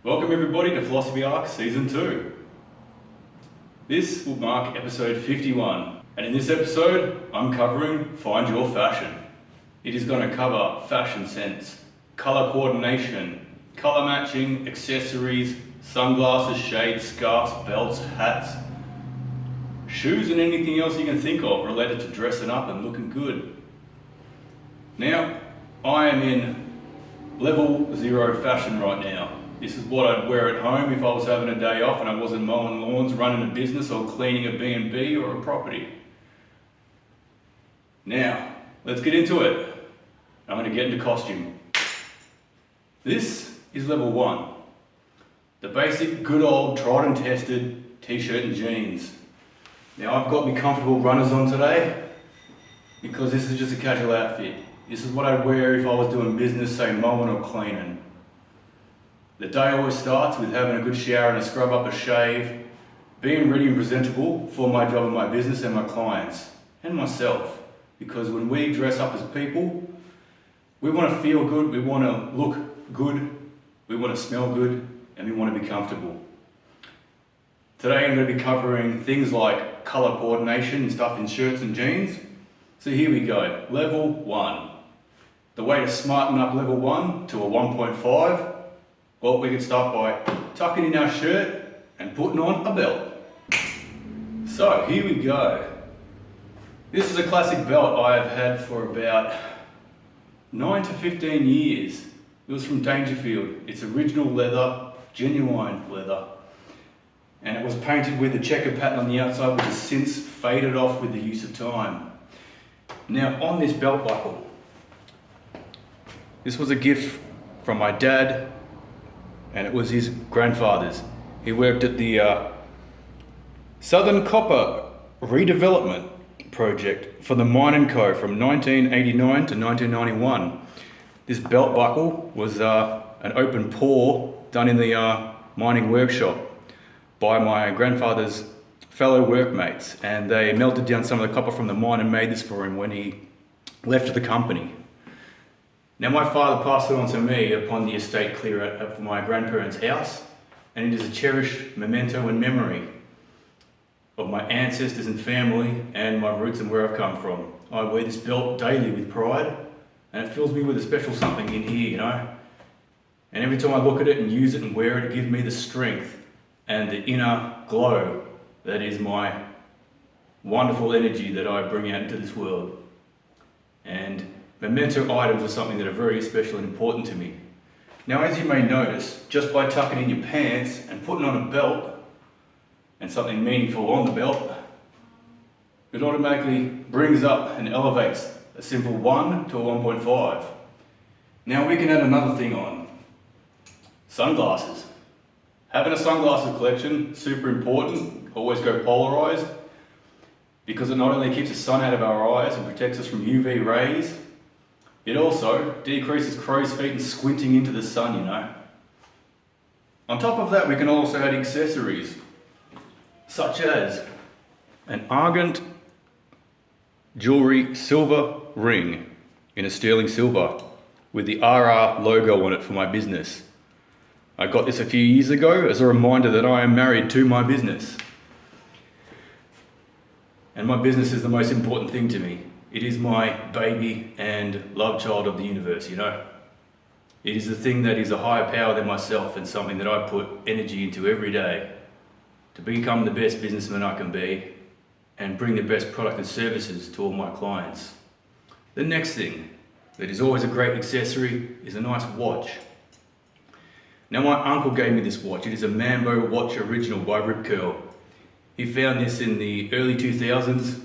Welcome everybody to Phill-osophy Arc Season 2. This will mark episode 51, and in this episode I'm covering Find Your Fashion. It is going to cover fashion sense, colour coordination, colour matching, accessories, sunglasses, shades, scarves, belts, hats, shoes and anything else you can think of related to dressing up and looking good. Now, I am in level 0 fashion right now. This is what I'd wear at home if I was having a day off and I wasn't mowing lawns, running a business or cleaning a B&B or a property. Now, let's get into it. I'm going to get into costume. This is level 1. The basic, good old, tried and tested t-shirt and jeans. Now I've got my comfortable runners on today because this is just a casual outfit. This is what I'd wear if I was doing business, say mowing or cleaning. The day always starts with having a good shower and a scrub up, a shave, being ready and presentable for my job and my business and my clients and myself. Because when we dress up as people, we want to feel good, we want to look good, we want to smell good, and we want to be comfortable. Today I'm going to be covering things like colour coordination and stuff in shirts and jeans. So here we go, level 1. The way to smarten up level 1 to a 1.5, well, we can start by tucking in our shirt and putting on a belt. So here we go. This is a classic belt I have had for about 9 to 15 years. It was from Dangerfield. It's original leather, genuine leather. And it was painted with a checkered pattern on the outside, which has since faded off with the use of time. Now on this belt buckle, this was a gift from my dad, and it was his grandfather's. He worked at the Southern Copper Redevelopment Project for the Mine & Co. from 1989 to 1991. This belt buckle was an open pour done in the mining workshop by my grandfather's fellow workmates, and they melted down some of the copper from the mine and made this for him when he left the company. Now my father passed it on to me upon the estate clear at my grandparents' house, and it is a cherished memento and memory of my ancestors and family and my roots and where I've come from. I wear this belt daily with pride, and it fills me with a special something in here, you know. And every time I look at it and use it and wear it, it gives me the strength and the inner glow that is my wonderful energy that I bring out into this world. And memento items are something that are very special and important to me. Now, as you may notice, just by tucking in your pants and putting on a belt and something meaningful on the belt, it automatically brings up and elevates a simple 1 to a 1.5. Now we can add another thing on. Sunglasses. Having a sunglasses collection, super important. Always go polarized, because it not only keeps the sun out of our eyes and protects us from UV rays, it also decreases crow's feet and squinting into the sun, you know. On top of that, we can also add accessories, such as an Argent jewelry silver ring in a sterling silver with the RR logo on it for my business. I got this a few years ago as a reminder that I am married to my business. And my business is the most important thing to me. It is my baby and love child of the universe, you know. It is the thing that is a higher power than myself and something that I put energy into every day to become the best businessman I can be and bring the best product and services to all my clients. The next thing that is always a great accessory is a nice watch. Now my uncle gave me this watch. It is a Mambo watch original by Rip Curl. He found this in the early 2000s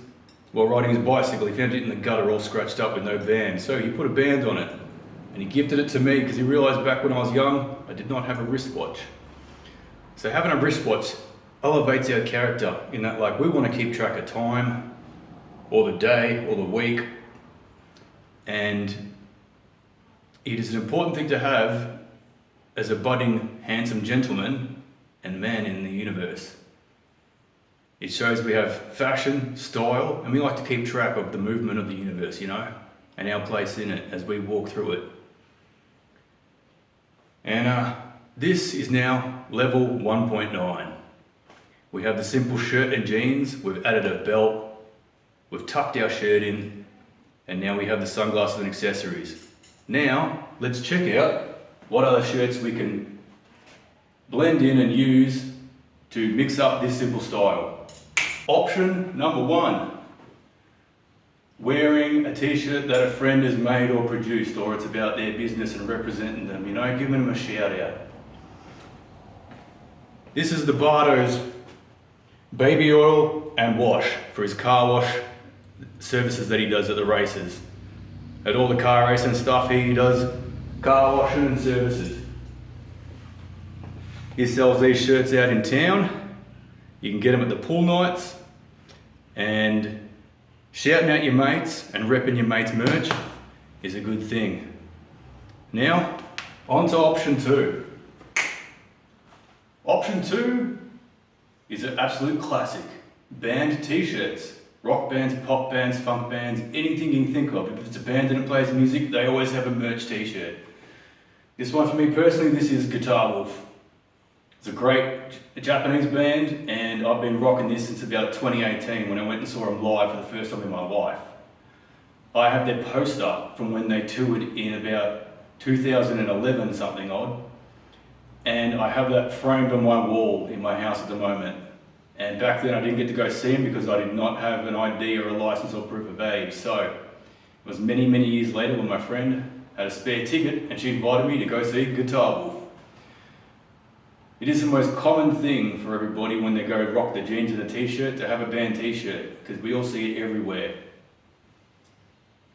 while riding his bicycle. He found it in the gutter all scratched up with no band. So he put a band on it and he gifted it to me because he realized back when I was young, I did not have a wristwatch. So having a wristwatch elevates our character in that, like, we want to keep track of time or the day or the week, and it is an important thing to have as a budding, handsome gentleman and man in the universe. It shows we have fashion, style, and we like to keep track of the movement of the universe, you know, and our place in it as we walk through it. And this is now level 1.9. We have the simple shirt and jeans, we've added a belt, we've tucked our shirt in, and now we have the sunglasses and accessories. Now, let's check out what other shirts we can blend in and use to mix up this simple style. Option number 1. Wearing a t-shirt that a friend has made or produced, or it's about their business and representing them, you know, giving them a shout out. This is the Barto's baby oil and wash for his car wash services that he does at the races. At all the car racing stuff, he does car washing and services. He sells these shirts out in town. You can get them at the pool nights, and shouting out your mates and repping your mates' merch is a good thing. Now, on to option 2. Option 2 is an absolute classic. Band t-shirts. Rock bands, pop bands, funk bands, anything you can think of. If it's a band and it plays music, they always have a merch t-shirt. This one for me personally, this is Guitar Wolf. It's a great Japanese band, and I've been rocking this since about 2018 when I went and saw them live for the first time in my life. I have their poster from when they toured in about 2011 something odd, and I have that framed on my wall in my house at the moment. And back then I didn't get to go see them because I did not have an ID or a license or proof of age. So it was many, many years later when my friend had a spare ticket and she invited me to go see Guitar Wolf. It is the most common thing for everybody when they go rock the jeans and a t-shirt to have a band t-shirt, because we all see it everywhere.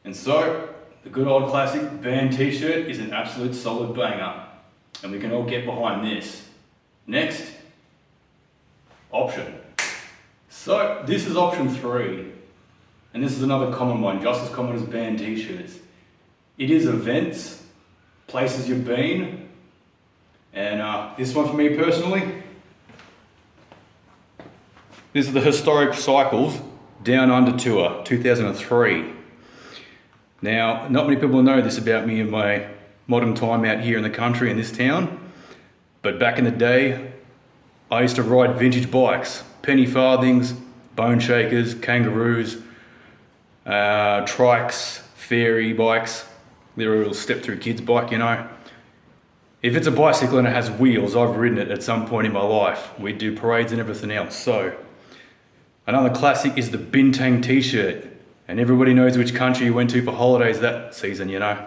And so the good old classic band t-shirt is an absolute solid banger, and we can all get behind this. Next, option. So this is option 3, and this is another common one, just as common as band t-shirts. It is events, places you've been, and this one for me personally, this is the Historic Cycles Down Under Tour 2003. Now, not many people know this about me in my modern time out here in the country in this town, but back in the day, I used to ride vintage bikes, penny farthings, bone shakers, kangaroos, trikes, fairy bikes. They're a little step-through kids bike, you know. If it's a bicycle and it has wheels, I've ridden it at some point in my life. We do parades and everything else. So, another classic is the Bintang t-shirt. And everybody knows which country you went to for holidays that season, you know.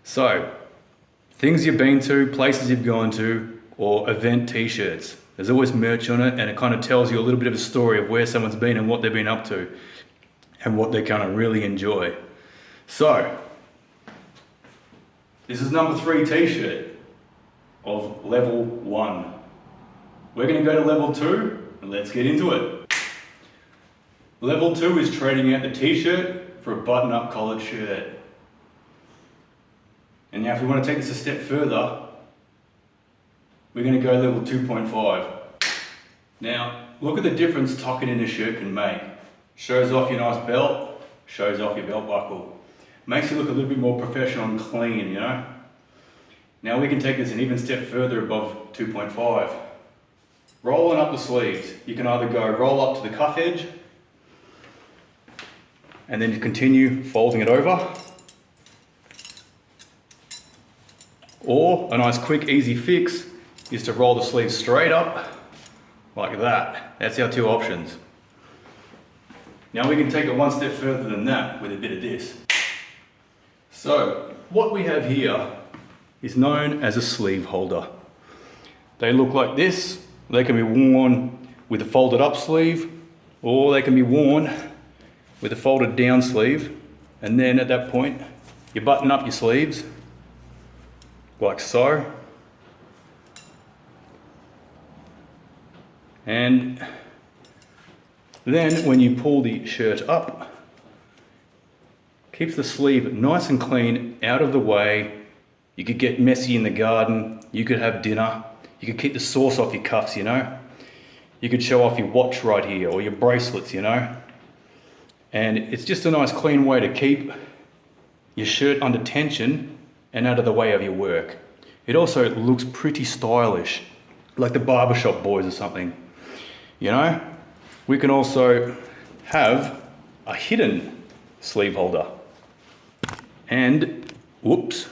So, things you've been to, places you've gone to, or event t-shirts. There's always merch on it, and it kind of tells you a little bit of a story of where someone's been and what they've been up to and what they kind of really enjoy. So, this is number 3 t-shirt of level 1. We're going to go to level 2 and let's get into it. Level 2 is trading out the t-shirt for a button-up collared shirt. And now if we want to take this a step further, we're going to go level 2.5. Now, look at the difference tucking in a shirt can make. Shows off your nice belt, shows off your belt buckle. Makes you look a little bit more professional and clean, you know? Now we can take this an even step further above 2.5. Rolling up the sleeves. You can either go roll up to the cuff edge and then continue folding it over. Or a nice quick easy fix is to roll the sleeves straight up like that. That's our 2 options. Now we can take it one step further than that with a bit of this. So what we have here is known as a sleeve holder. They look like this. They can be worn with a folded up sleeve, or they can be worn with a folded down sleeve. And then at that point, you button up your sleeves like so. And then when you pull the shirt up, keeps the sleeve nice and clean, out of the way. You could get messy in the garden, you could have dinner, you could keep the sauce off your cuffs, you know. You could show off your watch right here, or your bracelets, you know. And it's just a nice clean way to keep your shirt under tension and out of the way of your work. It also looks pretty stylish, like the barbershop boys or something. You know, we can also have a hidden sleeve holder. And, whoops,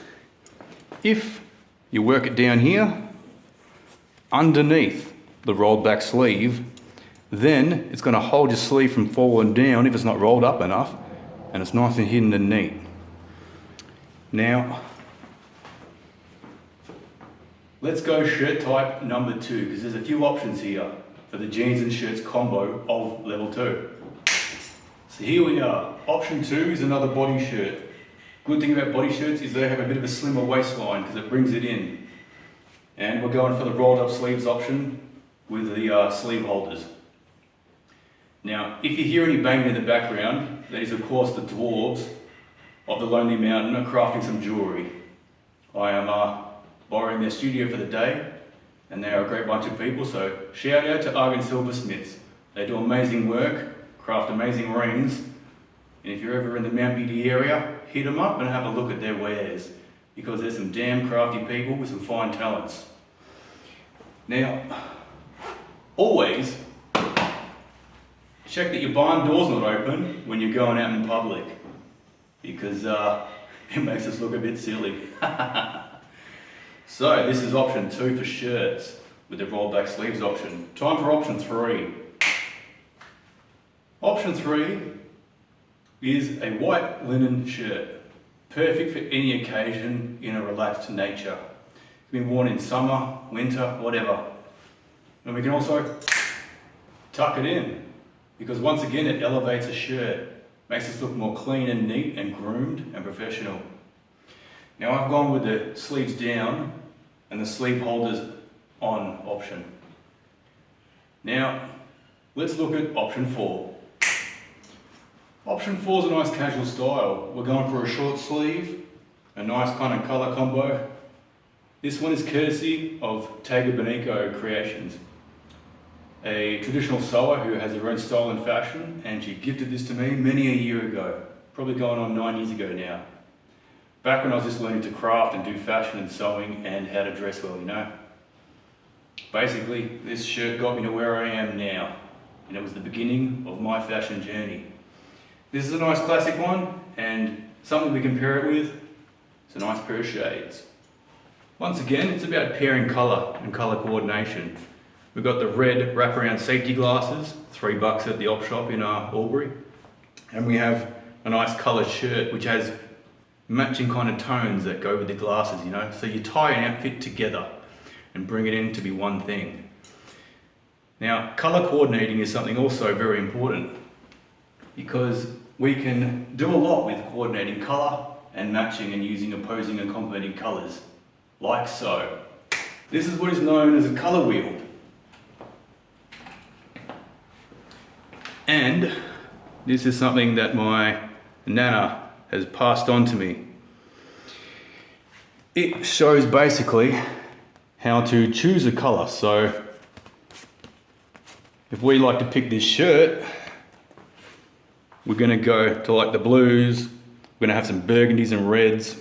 if you work it down here, underneath the rolled back sleeve, then it's going to hold your sleeve from falling down if it's not rolled up enough, and it's nice and hidden and neat. Now, let's go shirt type number 2, because there's a few options here for the jeans and shirts combo of level 2. So here we are. Option 2 is another body shirt. Good thing about body shirts is they have a bit of a slimmer waistline because it brings it in. And we're going for the rolled up sleeves option with the sleeve holders. Now, if you hear any banging in the background, that is of course the dwarves of the Lonely Mountain are crafting some jewellery. I am borrowing their studio for the day, and they are a great bunch of people, so shout out to Argent Silversmiths. They do amazing work, craft amazing rings, and if you're ever in the Mount Beauty area, hit them up and have a look at their wares, because there's some damn crafty people with some fine talents. Now, always check that your barn door's not open when you're going out in public, because it makes us look a bit silly. So this is option 2 for shirts with the rolled back sleeves option. Time for option 3. Option 3 is a white linen shirt, perfect for any occasion in a relaxed nature. It can be worn in summer, winter, whatever. And we can also tuck it in, because once again it elevates a shirt, makes us look more clean and neat and groomed and professional. Now I've gone with the sleeves down and the sleeve holders on option. Now let's look at option 4. Option 4 is a nice casual style. We're going for a short sleeve, a nice kind of colour combo. This one is courtesy of Taga Bonico Creations, a traditional sewer who has her own style and fashion, and she gifted this to me many a year ago, probably going on 9 years ago now. Back when I was just learning to craft and do fashion and sewing and how to dress well, you know. Basically, this shirt got me to where I am now, and it was the beginning of my fashion journey. This is a nice classic one, and something we can pair it with. It's a nice pair of shades. Once again, it's about pairing colour and colour coordination. We've got the red wraparound safety glasses, $3 at the op shop in Albury. And we have a nice coloured shirt which has matching kind of tones that go with the glasses, you know. So you tie an outfit together and bring it in to be one thing. Now, colour coordinating is something also very important, because we can do a lot with coordinating colour and matching and using opposing and complementing colours, like so. This is what is known as a colour wheel. And this is something that my nana has passed on to me. It shows basically how to choose a colour. So if we like to pick this shirt, we're going to go to like the blues, we're going to have some burgundies and reds,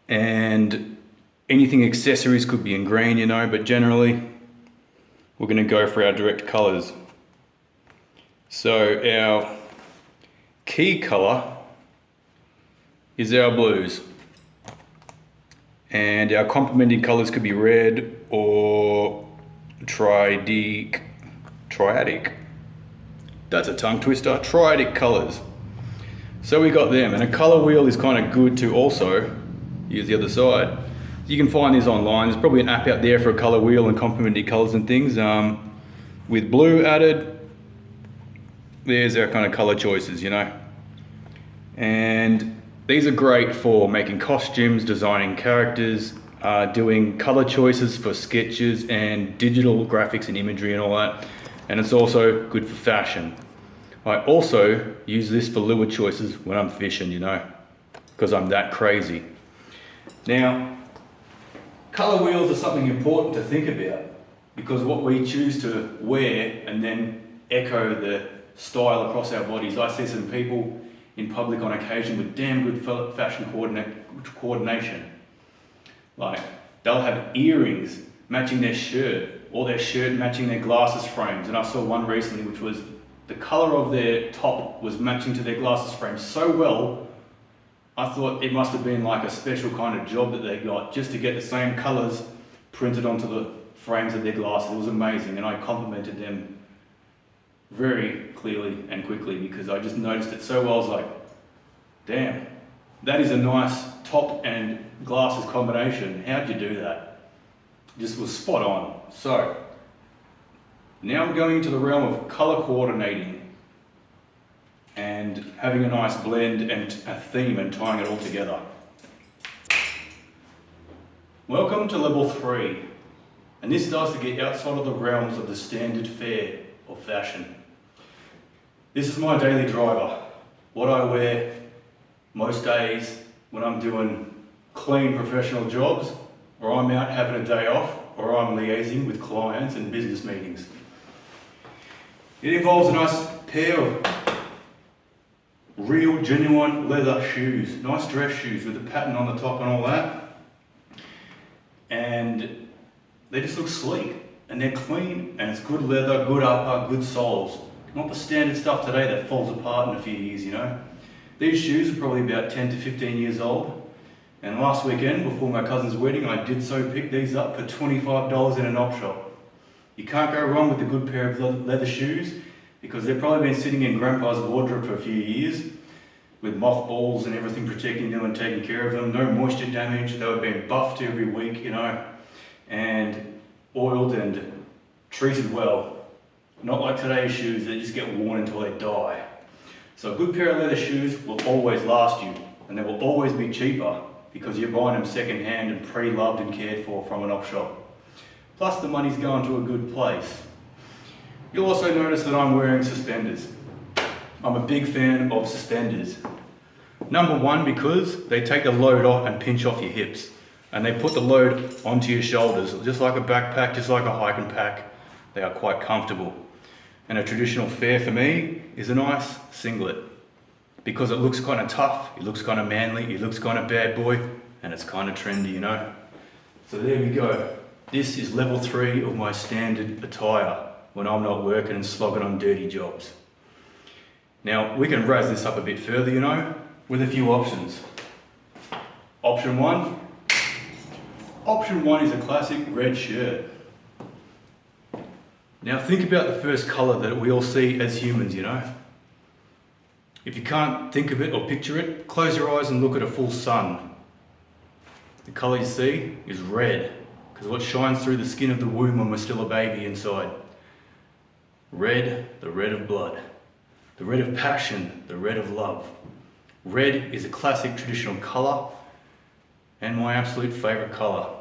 and anything accessories could be in green, you know, but generally we're going to go for our direct colours. So our key colour is our blues, and our complementing colours could be red or triadic. That's a tongue twister. Triadic colours. So we got them, and a colour wheel is kind of good to also use the other side. You can find these online. There's probably an app out there for a colour wheel and complementing colours and things. With blue added, there's our kind of colour choices, you know. And these are great for making costumes, designing characters, doing colour choices for sketches and digital graphics and imagery and all that. And it's also good for fashion. I also use this for lure choices when I'm fishing, you know, because I'm that crazy. Now, colour wheels are something important to think about, because what we choose to wear and then echo the style across our bodies. I see some people in public on occasion with damn good fashion coordination. Like, they'll have earrings matching their shirt, or their shirt matching their glasses frames. And I saw one recently which was the color of their top was matching to their glasses frame so well, I thought it must have been like a special kind of job that they got just to get the same colors printed onto the frames of their glasses. It was amazing, and I complimented them very clearly and quickly because I just noticed it so well. I was like, damn, that is a nice top and glasses combination. How'd you do that? Just was spot on. So now I'm going into the realm of color coordinating and having a nice blend and a theme and tying it all together. Welcome to level 3, and this starts to get outside of the realms of the standard fare of fashion. This is my daily driver, what I wear most days when I'm doing clean professional jobs, or I'm out having a day off, or I'm liaising with clients and business meetings. It involves a nice pair of real, genuine leather shoes, nice dress shoes with a pattern on the top and all that. And they just look sleek, and they're clean, and it's good leather, good upper, good soles. Not the standard stuff today that falls apart in a few years, you know. These shoes are probably about 10 to 15 years old. And last weekend, before my cousin's wedding, I did so pick these up for $25 in an op shop. You can't go wrong with a good pair of leather shoes, because they've probably been sitting in Grandpa's wardrobe for a few years with mothballs and everything protecting them and taking care of them, no moisture damage. They were being buffed every week, you know, and oiled and treated well. Not like today's shoes that just get worn until they die. So a good pair of leather shoes will always last you, and they will always be cheaper because you're buying them second hand and pre-loved and cared for from an op shop. Plus the money's going to a good place. You'll also notice that I'm wearing suspenders. I'm a big fan of suspenders. Number one, because they take the load off and pinch off your hips, and they put the load onto your shoulders, just like a backpack, just like a hiking pack. They are quite comfortable. And a traditional fare for me is a nice singlet, because it looks kind of tough, it looks kind of manly, it looks kind of bad boy, and it's kind of trendy, you know. So there we go. This is level 3 of my standard attire when I'm not working and slogging on dirty jobs. Now, we can razz this up a bit further, you know, with a few options. Option 1. Option 1 is a classic red shirt. Now think about the first colour that we all see as humans, you know. If you can't think of it or picture it, close your eyes and look at a full sun. The colour you see is red, because what shines through the skin of the womb when we're still a baby inside. Red, the red of blood. The red of passion, the red of love. Red is a classic traditional colour and my absolute favourite colour.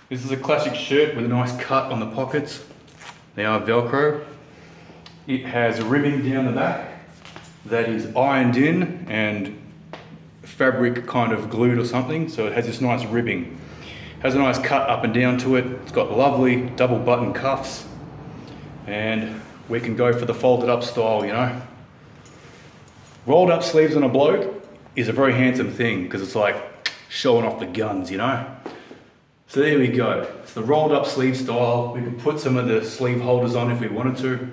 This is a classic shirt with a nice cut on the pockets. They are Velcro. It has ribbing down the back that is ironed in and fabric kind of glued or something, so it has this nice ribbing. Has a nice cut up and down to it. It's got lovely double button cuffs, and we can go for the folded up style, you know. Rolled up sleeves on a bloke is a very handsome thing because it's like showing off the guns, you know. So there we go. It's the rolled up sleeve style. We can put some of the sleeve holders on if we wanted to.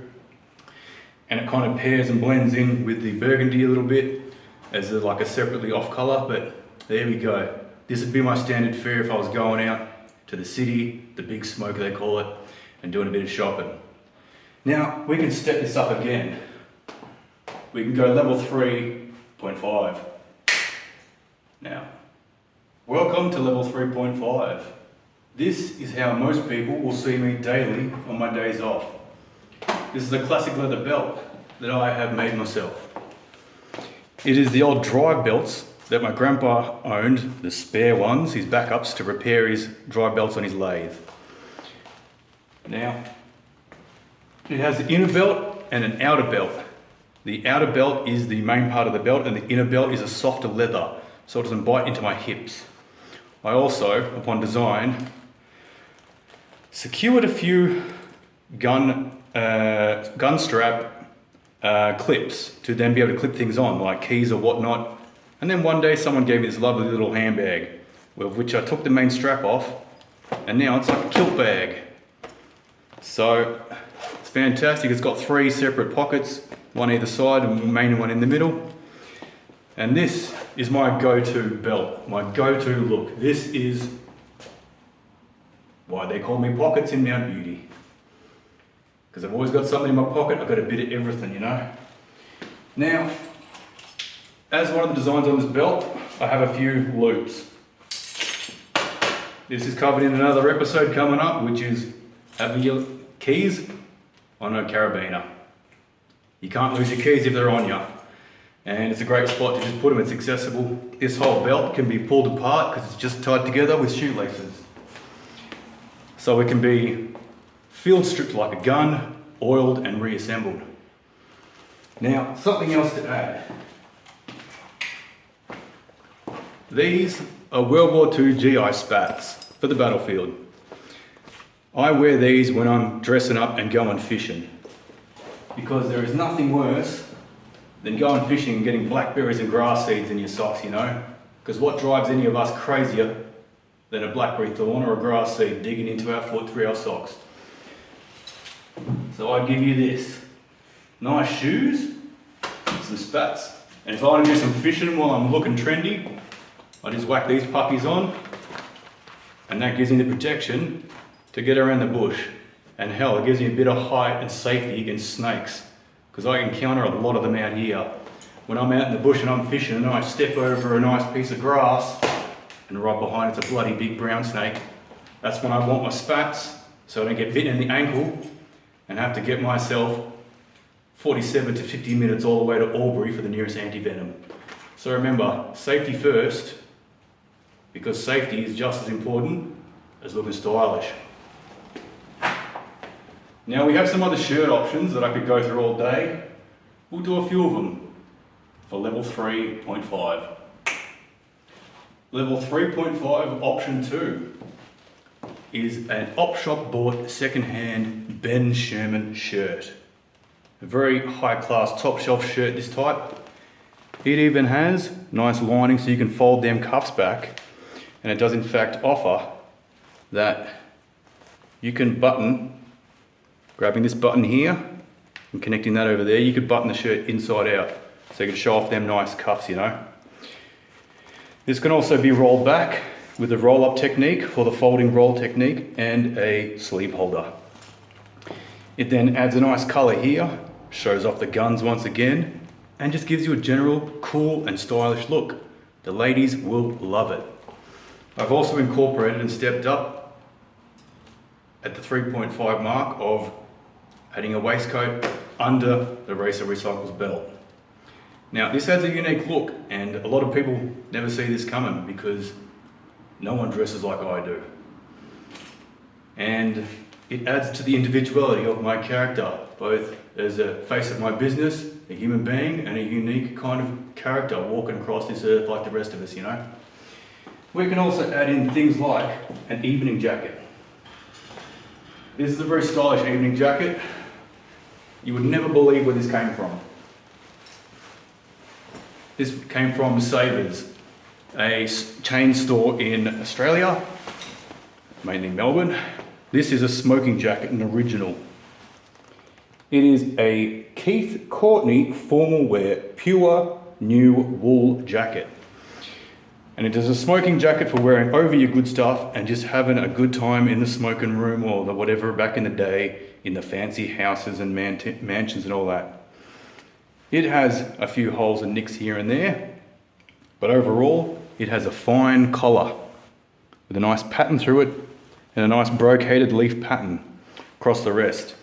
And it kind of pairs and blends in with the burgundy a little bit as like a separately off colour, but there we go. This would be my standard fare if I was going out to the city, the big smoke they call it, and doing a bit of shopping. Now, we can step this up again. We can go level 3.5. Now, welcome to level 3.5. This is how most people will see me daily on my days off. This is a classic leather belt that I have made myself. It is the old drive belts that my grandpa owned, the spare ones, his backups, to repair his drive belts on his lathe. Now, it has the inner belt and an outer belt. The outer belt is the main part of the belt, and the inner belt is a softer leather, so it doesn't bite into my hips. I also, upon design, secured a few gun strap clips to then be able to clip things on, like keys or whatnot. And then one day someone gave me this lovely little handbag of which I took the main strap off, and now it's like a kilt bag. So it's fantastic. It's got 3 separate pockets, one either side and the main one in the middle. And this is my go-to belt, my go-to look. This is why they call me Pockets in Mount Beauty. Because I've always got something in my pocket, I've got a bit of everything, you know. Now, as one of the designs on this belt, I have a few loops. This is covered in another episode coming up, which is having your keys on a carabiner. You can't lose your keys if they're on you. And it's a great spot to just put them, it's accessible. This whole belt can be pulled apart because it's just tied together with shoelaces. So it can be field stripped like a gun, oiled and reassembled. Now, something else to add. These are World War II GI spats for the battlefield. I wear these when I'm dressing up and going fishing, because there is nothing worse than going fishing and getting blackberries and grass seeds in your socks, you know? Because what drives any of us crazier than a blackberry thorn or a grass seed digging into our foot through our socks? So I'd give you this. Nice shoes, some spats, and if I want to do some fishing while I'm looking trendy, I just whack these puppies on, and that gives me the protection to get around the bush. And hell, it gives me a bit of height and safety against snakes, because I encounter a lot of them out here. When I'm out in the bush and I'm fishing and I step over a nice piece of grass and right behind it's a bloody big brown snake, that's when I want my spats so I don't get bitten in the ankle and have to get myself 47 to 50 minutes all the way to Albury for the nearest anti-venom. So remember, safety first, because safety is just as important as looking stylish. Now we have some other shirt options that I could go through all day. We'll do a few of them for level 3.5. Level 3.5 option 2 is an op-shop bought second-hand Ben Sherman shirt. A very high-class top-shelf shirt, this type. It even has nice lining so you can fold them cuffs back, and it does in fact offer that you can button, grabbing this button here and connecting that over there, you could button the shirt inside out so you can show off them nice cuffs, you know. This can also be rolled back with the roll-up technique or the folding roll technique and a sleeve holder. It then adds a nice colour here, shows off the guns once again, and just gives you a general cool and stylish look. The ladies will love it. I've also incorporated and stepped up at the 3.5 mark of adding a waistcoat under the Racer Recycles belt. Now this adds a unique look, and a lot of people never see this coming because no one dresses like I do. And it adds to the individuality of my character, both as a face of my business, a human being, and a unique kind of character walking across this earth like the rest of us, you know. We can also add in things like an evening jacket. This is a very stylish evening jacket. You would never believe where this came from. This came from Savers, a chain store in Australia, mainly Melbourne. This is a smoking jacket, an original. It is a Keith Courtney formal wear pure new wool jacket. And it is a smoking jacket for wearing over your good stuff and just having a good time in the smoking room or the whatever back in the day in the fancy houses and mansions and all that. It has a few holes and nicks here and there, but overall it has a fine collar with a nice pattern through it and a nice brocaded leaf pattern across the rest.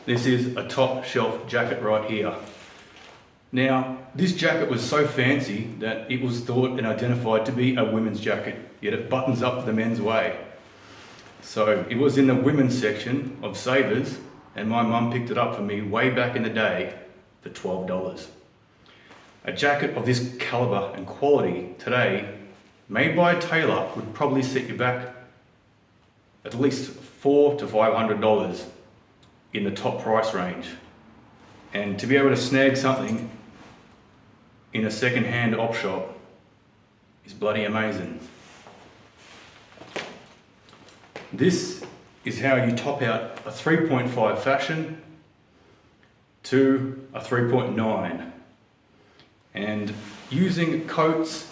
This is a top shelf jacket right here. Now, this jacket was so fancy that it was thought and identified to be a women's jacket, yet it buttons up the men's way. So it was in the women's section of Savers, and my mum picked it up for me way back in the day for $12. A jacket of this caliber and quality today, made by a tailor, would probably set you back at least $400 to $500 in the top price range. And to be able to snag something in a second-hand op shop is bloody amazing. This is how you top out a 3.5 fashion to a 3.9. And using coats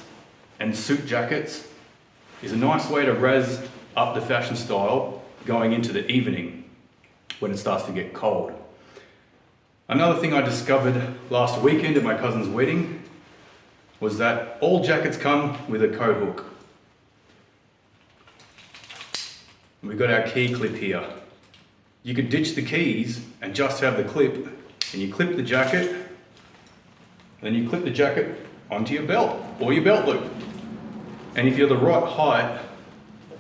and suit jackets is a nice way to razz up the fashion style going into the evening when it starts to get cold. Another thing I discovered last weekend at my cousin's wedding was that all jackets come with a coat hook. We've got our key clip here. You could ditch the keys and just have the clip, and you clip the jacket, then you clip the jacket onto your belt or your belt loop. And if you're the right height,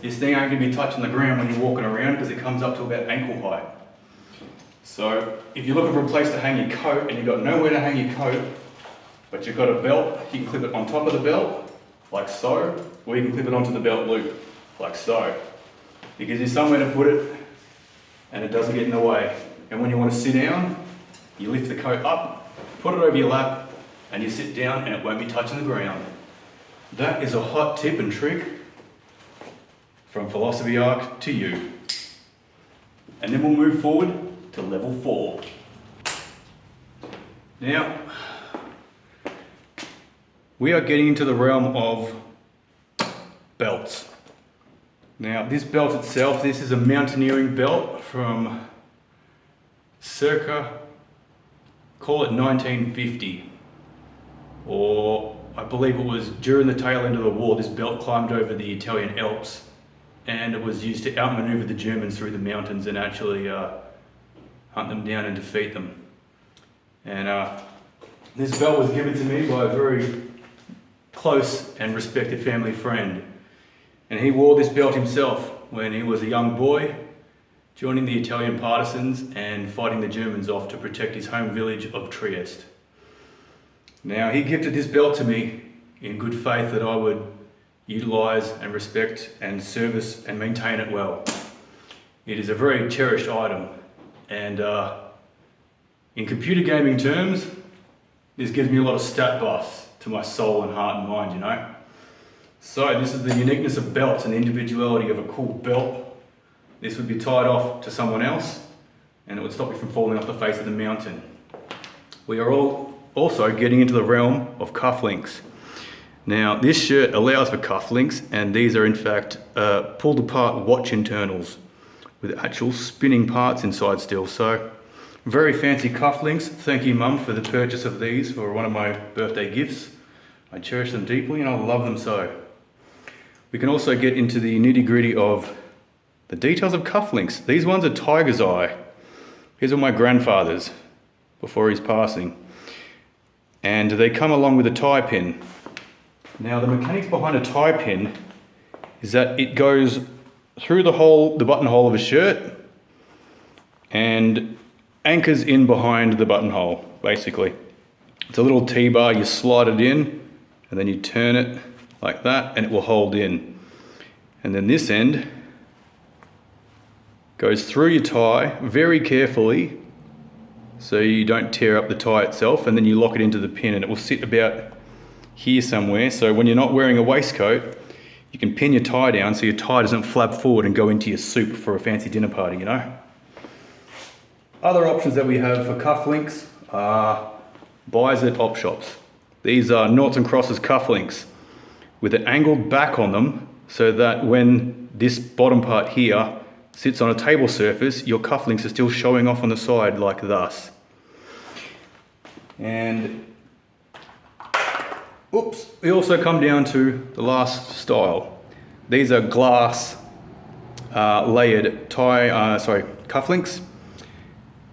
this thing ain't gonna be touching the ground when you're walking around because it comes up to about ankle height. So if you're looking for a place to hang your coat and you've got nowhere to hang your coat, but you've got a belt, you can clip it on top of the belt, like so, or you can clip it onto the belt loop, like so. Because there's somewhere to put it and it doesn't get in the way. And when you want to sit down, you lift the coat up, put it over your lap, and you sit down and it won't be touching the ground. That is a hot tip and trick from Phill-osophy Arc to you. And then we'll move forward to level 4. Now, we are getting into the realm of belts. Now, this belt itself, this is a mountaineering belt from circa, call it 1950, or I believe it was during the tail end of the war. This belt climbed over the Italian Alps and it was used to outmaneuver the Germans through the mountains and actually hunt them down and defeat them. And this belt was given to me by a very close and respected family friend. And he wore this belt himself when he was a young boy, joining the Italian partisans and fighting the Germans off to protect his home village of Trieste. Now, he gifted this belt to me in good faith that I would utilise and respect and service and maintain it well. It is a very cherished item, and in computer gaming terms, this gives me a lot of stat buffs to my soul and heart and mind, you know. So this is the uniqueness of belts and the individuality of a cool belt. This would be tied off to someone else and it would stop you from falling off the face of the mountain. We are all also getting into the realm of cufflinks. Now, this shirt allows for cufflinks, and these are in fact pulled apart watch internals with actual spinning parts inside still. So very fancy cufflinks. Thank you, Mum, for the purchase of these for one of my birthday gifts. I cherish them deeply and I love them so. We can also get into the nitty-gritty of the details of cufflinks. These ones are tiger's eye. These are my grandfather's before his passing. And they come along with a tie pin. Now, the mechanics behind a tie pin is that it goes through the buttonhole of a shirt and anchors in behind the buttonhole, basically. It's a little T-bar, you slide it in and then you turn it like that and it will hold in. And then this end goes through your tie very carefully so you don't tear up the tie itself, and then you lock it into the pin and it will sit about here somewhere. So when you're not wearing a waistcoat, you can pin your tie down so your tie doesn't flap forward and go into your soup for a fancy dinner party, you know. Other options that we have for cufflinks are buys at op shops. These are noughts and crosses cufflinks with an angled back on them so that when this bottom part here sits on a table surface, your cufflinks are still showing off on the side like thus. And oops, we also come down to the last style. These are glass layered cufflinks,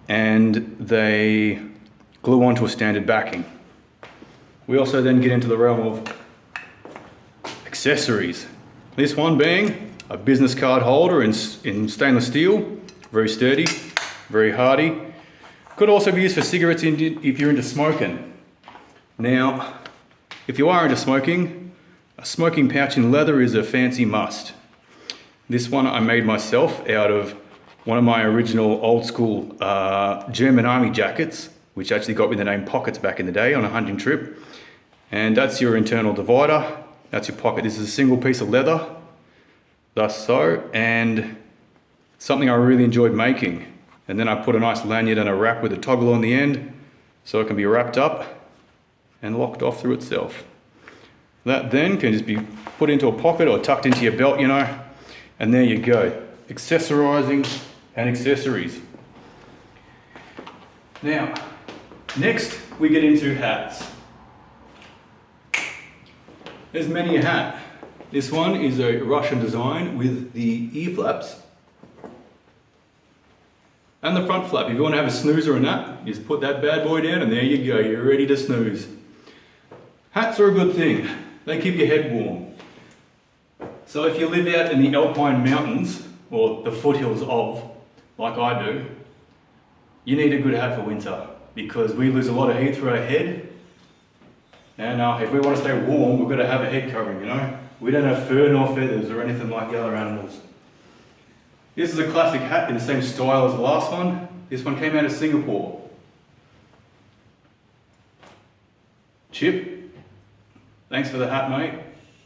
and they glue onto a standard backing. We also then get into the realm of accessories. This one being a business card holder in stainless steel, very sturdy, very hardy. Could also be used for cigarettes if you're into smoking. Now, if you are into smoking, a smoking pouch in leather is a fancy must. This one I made myself out of one of my original old school German army jackets, which actually got me the name pockets back in the day on a hunting trip. And that's your internal divider, that's your pocket. This is a single piece of leather, thus so, and something I really enjoyed making. And then I put a nice lanyard and a wrap with a toggle on the end so it can be wrapped up and locked off through itself. That then can just be put into a pocket or tucked into your belt, you know, and there you go. Accessorizing and accessories. Now, next we get into hats. There's many a hat. This one is a Russian design with the ear flaps and the front flap. If you want to have a snoozer or a nap, you just put that bad boy down and there you go, you're ready to snooze. Hats are a good thing. They keep your head warm. So if you live out in the Alpine mountains, or the foothills of, like I do, you need a good hat for winter because we lose a lot of heat through our head. And if we want to stay warm, we've got to have a head covering, you know. We don't have fur nor feathers or anything like the other animals. This is a classic hat in the same style as the last one. This one came out of Singapore. Chip, thanks for the hat, mate.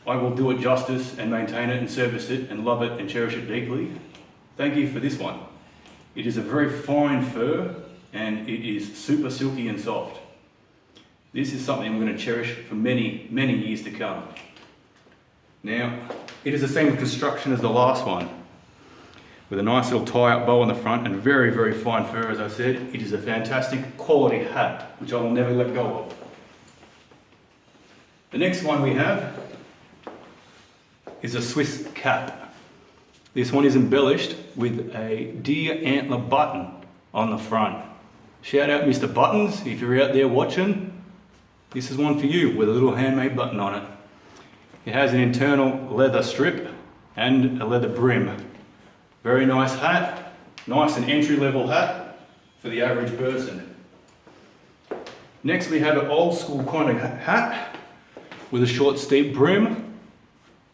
I will do it justice and maintain it and service it and love it and cherish it deeply. Thank you for this one. It is a very fine fur and it is super silky and soft. This is something I'm going to cherish for many, many years to come. Now, it is the same construction as the last one, with a nice little tie-up bow on the front and very, very fine fur, as I said. It is a fantastic quality hat, which I will never let go of. The next one we have is a Swiss cap. This one is embellished with a deer antler button on the front. Shout out Mr. Buttons, if you're out there watching. This is one for you with a little handmade button on it. It has an internal leather strip and a leather brim. Very nice hat, nice and entry-level hat for the average person. Next we have an old school kind of hat with a short steep brim.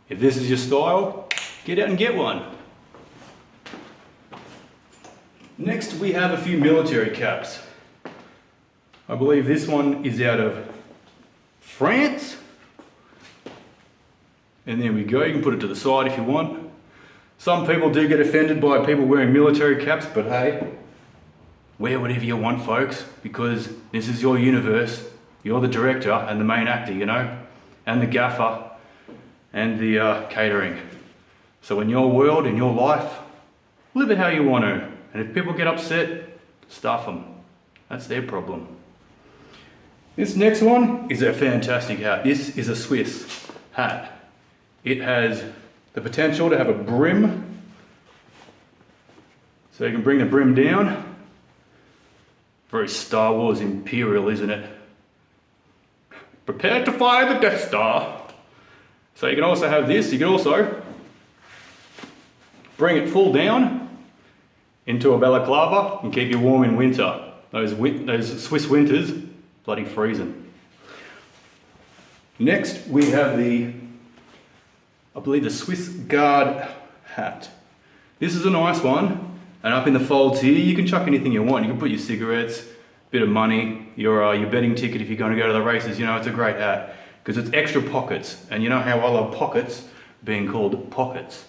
If this is your style, get out and get one. Next we have a few military caps. I believe this one is out of France. And there we go, you can put it to the side if you want. Some people do get offended by people wearing military caps, but hey, wear whatever you want, folks, because this is your universe. You're the director and the main actor, you know, and the gaffer and the catering. So in your world, in your life, live it how you want to. And if people get upset, stuff them. That's their problem. This next one is a fantastic hat. This is a Swiss hat. It has the potential to have a brim, so you can bring the brim down. Very Star Wars Imperial, isn't it? Prepare to fire the Death Star. So you can also have this, you can also bring it full down into a balaclava and keep you warm in winter. Those Swiss winters, bloody freezing. Next we have I believe the Swiss Guard hat. This is a nice one, and up in the folds here you can chuck anything you want. You can put your cigarettes, bit of money, your betting ticket if you're going to go to the races. You know, it's a great hat because it's extra pockets, and you know how I love pockets being called pockets.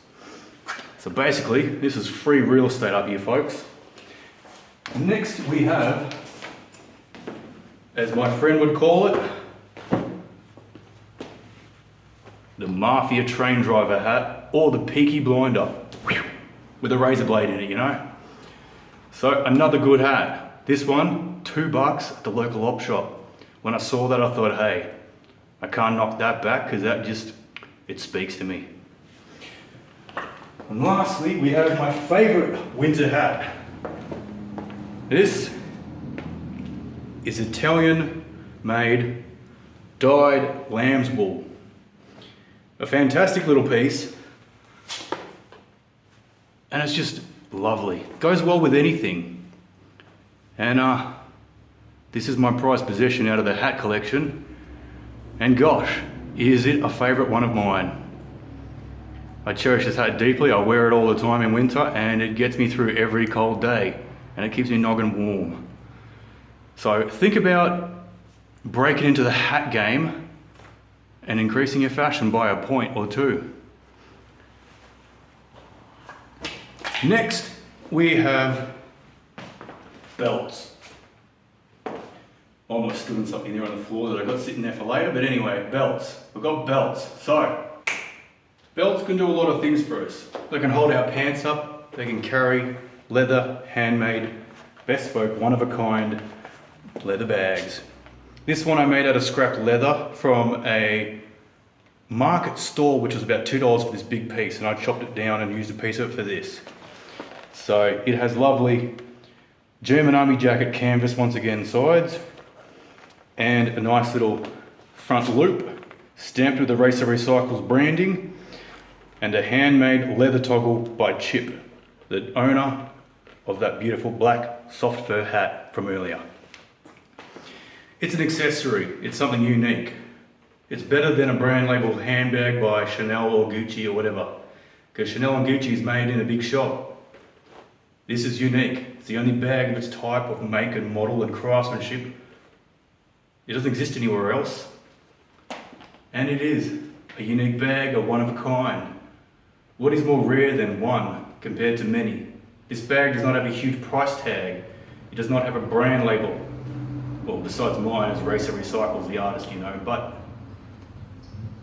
So basically this is free real estate up here, folks. Next we have, as my friend would call it, the Mafia train driver hat, or the Peaky Blinder with a razor blade in it, you know. So another good hat. This one, $2 at the local op shop. When I saw that I thought, hey, I can't knock that back because that just, it speaks to me. And lastly, we have my favorite winter hat. This is Italian made dyed lamb's wool. A fantastic little piece, and it's just lovely. Goes well with anything. And this is my prized possession out of the hat collection. And gosh, is it a favorite one of mine. I cherish this hat deeply. I wear it all the time in winter, and it gets me through every cold day, and it keeps me noggin warm. So think about breaking into the hat game and increasing your fashion by a point or two. Next we have belts. Almost doing something there on the floor that I got sitting there for later, but anyway, belts. We've got belts. So, belts can do a lot of things for us. They can hold our pants up, they can carry leather, handmade, bespoke, one-of-a-kind leather bags. This one I made out of scrap leather from a market stall, which was about $2 for this big piece, and I chopped it down and used a piece of it for this. So it has lovely German Army jacket canvas once again sides, and a nice little front loop stamped with the Racer Recycles branding, and a handmade leather toggle by Chip, the owner of that beautiful black soft fur hat from earlier. It's an accessory, it's something unique. It's better than a brand labeled handbag by Chanel or Gucci or whatever, because Chanel and Gucci is made in a big shop. This is unique. It's the only bag of its type of make and model and craftsmanship. It doesn't exist anywhere else. And it is a unique bag, a one of a kind. What is more rare than one compared to many? This bag does not have a huge price tag. It does not have a brand label. Well, besides mine as Racer Recycles, the artist, you know, but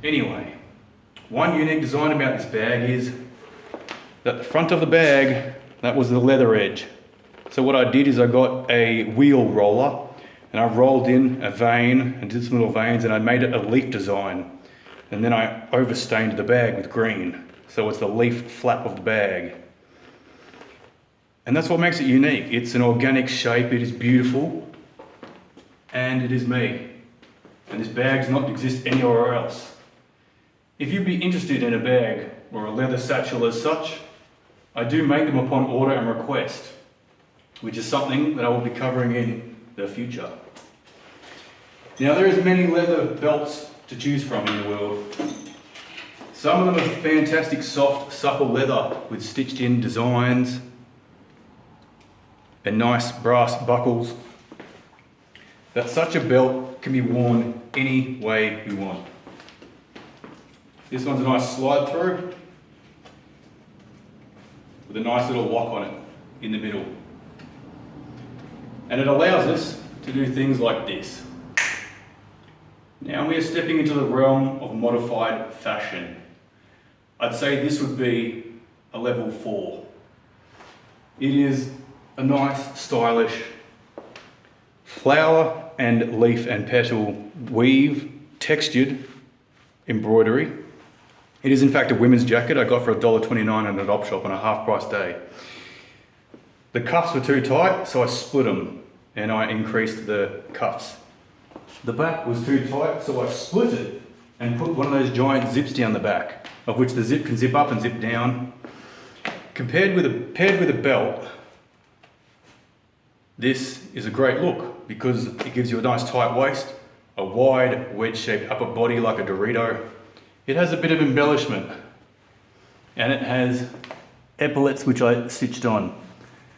anyway, one unique design about this bag is that the front of the bag, that was the leather edge. So what I did is I got a wheel roller and I rolled in a vein and did some little veins, and I made it a leaf design. And then I overstained the bag with green. So it's the leaf flap of the bag. And that's what makes it unique. It's an organic shape, it is beautiful, and it is me. And this bag does not exist anywhere else. If you'd be interested in a bag or a leather satchel as such, I do make them upon order and request, which is something that I will be covering in the future. Now there is many leather belts to choose from in the world. Some of them are fantastic soft, supple leather with stitched in designs and nice brass buckles. But such a belt can be worn any way you want. This one's a nice slide through with a nice little lock on it in the middle. And it allows us to do things like this. Now we are stepping into the realm of modified fashion. I'd say this would be a level 4. It is a nice, stylish flower and leaf and petal weave textured embroidery. It is in fact a women's jacket I got for $1.29 at an op shop on a half price day. The cuffs were too tight, so I split them and I increased the cuffs. The back was too tight, so I split it and put one of those giant zips down the back, of which the zip can zip up and zip down. Paired with a belt, this is a great look because it gives you a nice tight waist, a wide wedge-shaped upper body like a Dorito. It has a bit of embellishment, and it has epaulets which I stitched on.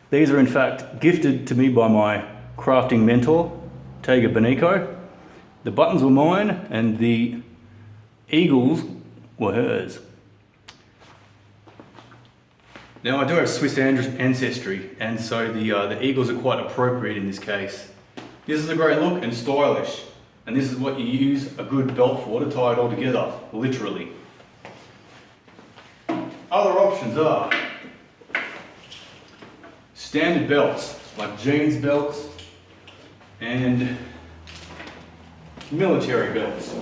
These are in fact gifted to me by my crafting mentor, Tega Benico. The buttons were mine and the eagles were hers. Now I do have Swiss ancestry, and so the eagles are quite appropriate in this case. This is a great look and stylish, and this is what you use a good belt for, to tie it all together, literally. Other options are standard belts, like jeans belts and military belts.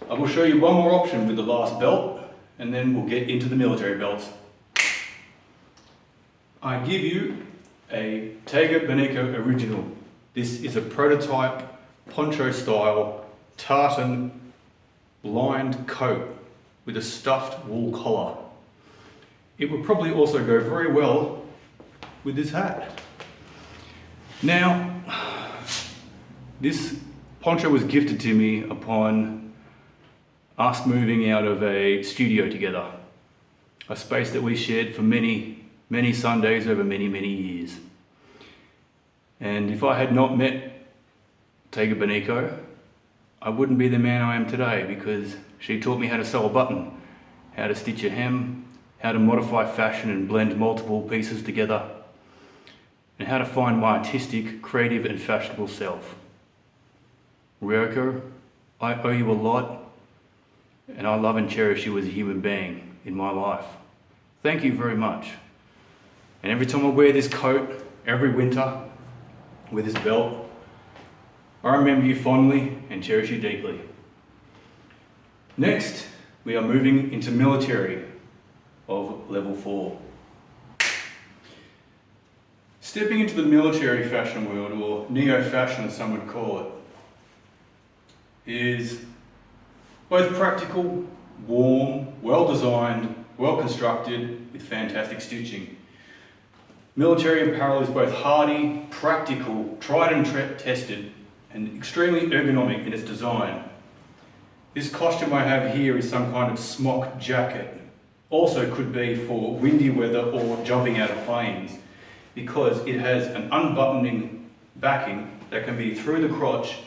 I will show you one more option with the last belt, and then we'll get into the military belts. I give you a Tega Benico original. This is a prototype poncho style tartan lined coat with a stuffed wool collar. It would probably also go very well with this hat. Now, this poncho was gifted to me upon us moving out of a studio together, a space that we shared for many, many Sundays over many, many years. And if I had not met Tega Benico, I wouldn't be the man I am today, because she taught me how to sew a button, how to stitch a hem, how to modify fashion and blend multiple pieces together, and how to find my artistic, creative and fashionable self. Ryoko, I owe you a lot, and I love and cherish you as a human being in my life. Thank you very much. And every time I wear this coat, every winter, with this belt, I remember you fondly and cherish you deeply. Next, we are moving into military of level 4. Stepping into the military fashion world, or neo-fashion as some would call it, is both practical, warm, well-designed, well-constructed, with fantastic stitching. Military apparel is both hardy, practical, tried and tested, and extremely ergonomic in its design. This costume I have here is some kind of smock jacket. Also could be for windy weather or jumping out of planes, because it has an unbuttoning backing that can be through the crotch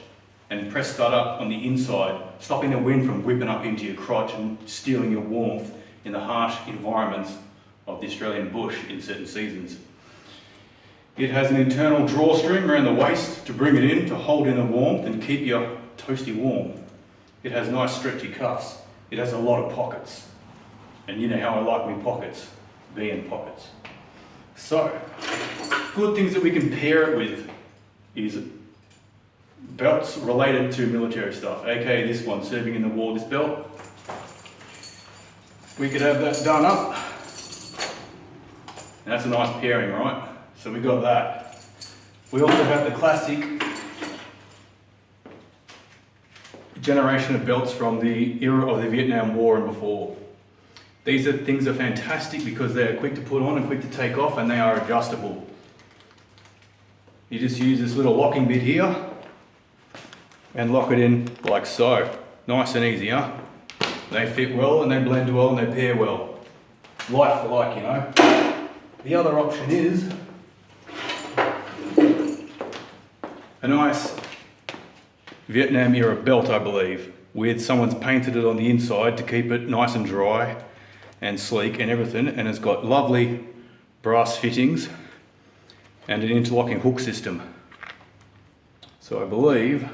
and pressed up on the inside, stopping the wind from whipping up into your crotch and stealing your warmth in the harsh environments of the Australian bush in certain seasons. It has an internal drawstring around the waist to bring it in, to hold in the warmth and keep you toasty warm. It has nice stretchy cuffs. It has a lot of pockets. And you know how I like me pockets, being pockets. So, good things that we can pair it with is belts related to military stuff, aka this one, serving in the war, this belt. We could have that done up. And that's a nice pairing, right? So we got that. We also have the classic generation of belts from the era of the Vietnam War and before. These things are fantastic because they are quick to put on and quick to take off, and they are adjustable. You just use this little locking bit here and lock it in like so. Nice and easy, huh? They fit well and they blend well and they pair well. Like for like, you know. The other option is a nice Vietnam era belt, I believe, with someone's painted it on the inside to keep it nice and dry and sleek and everything, and it's got lovely brass fittings and an interlocking hook system. So I believe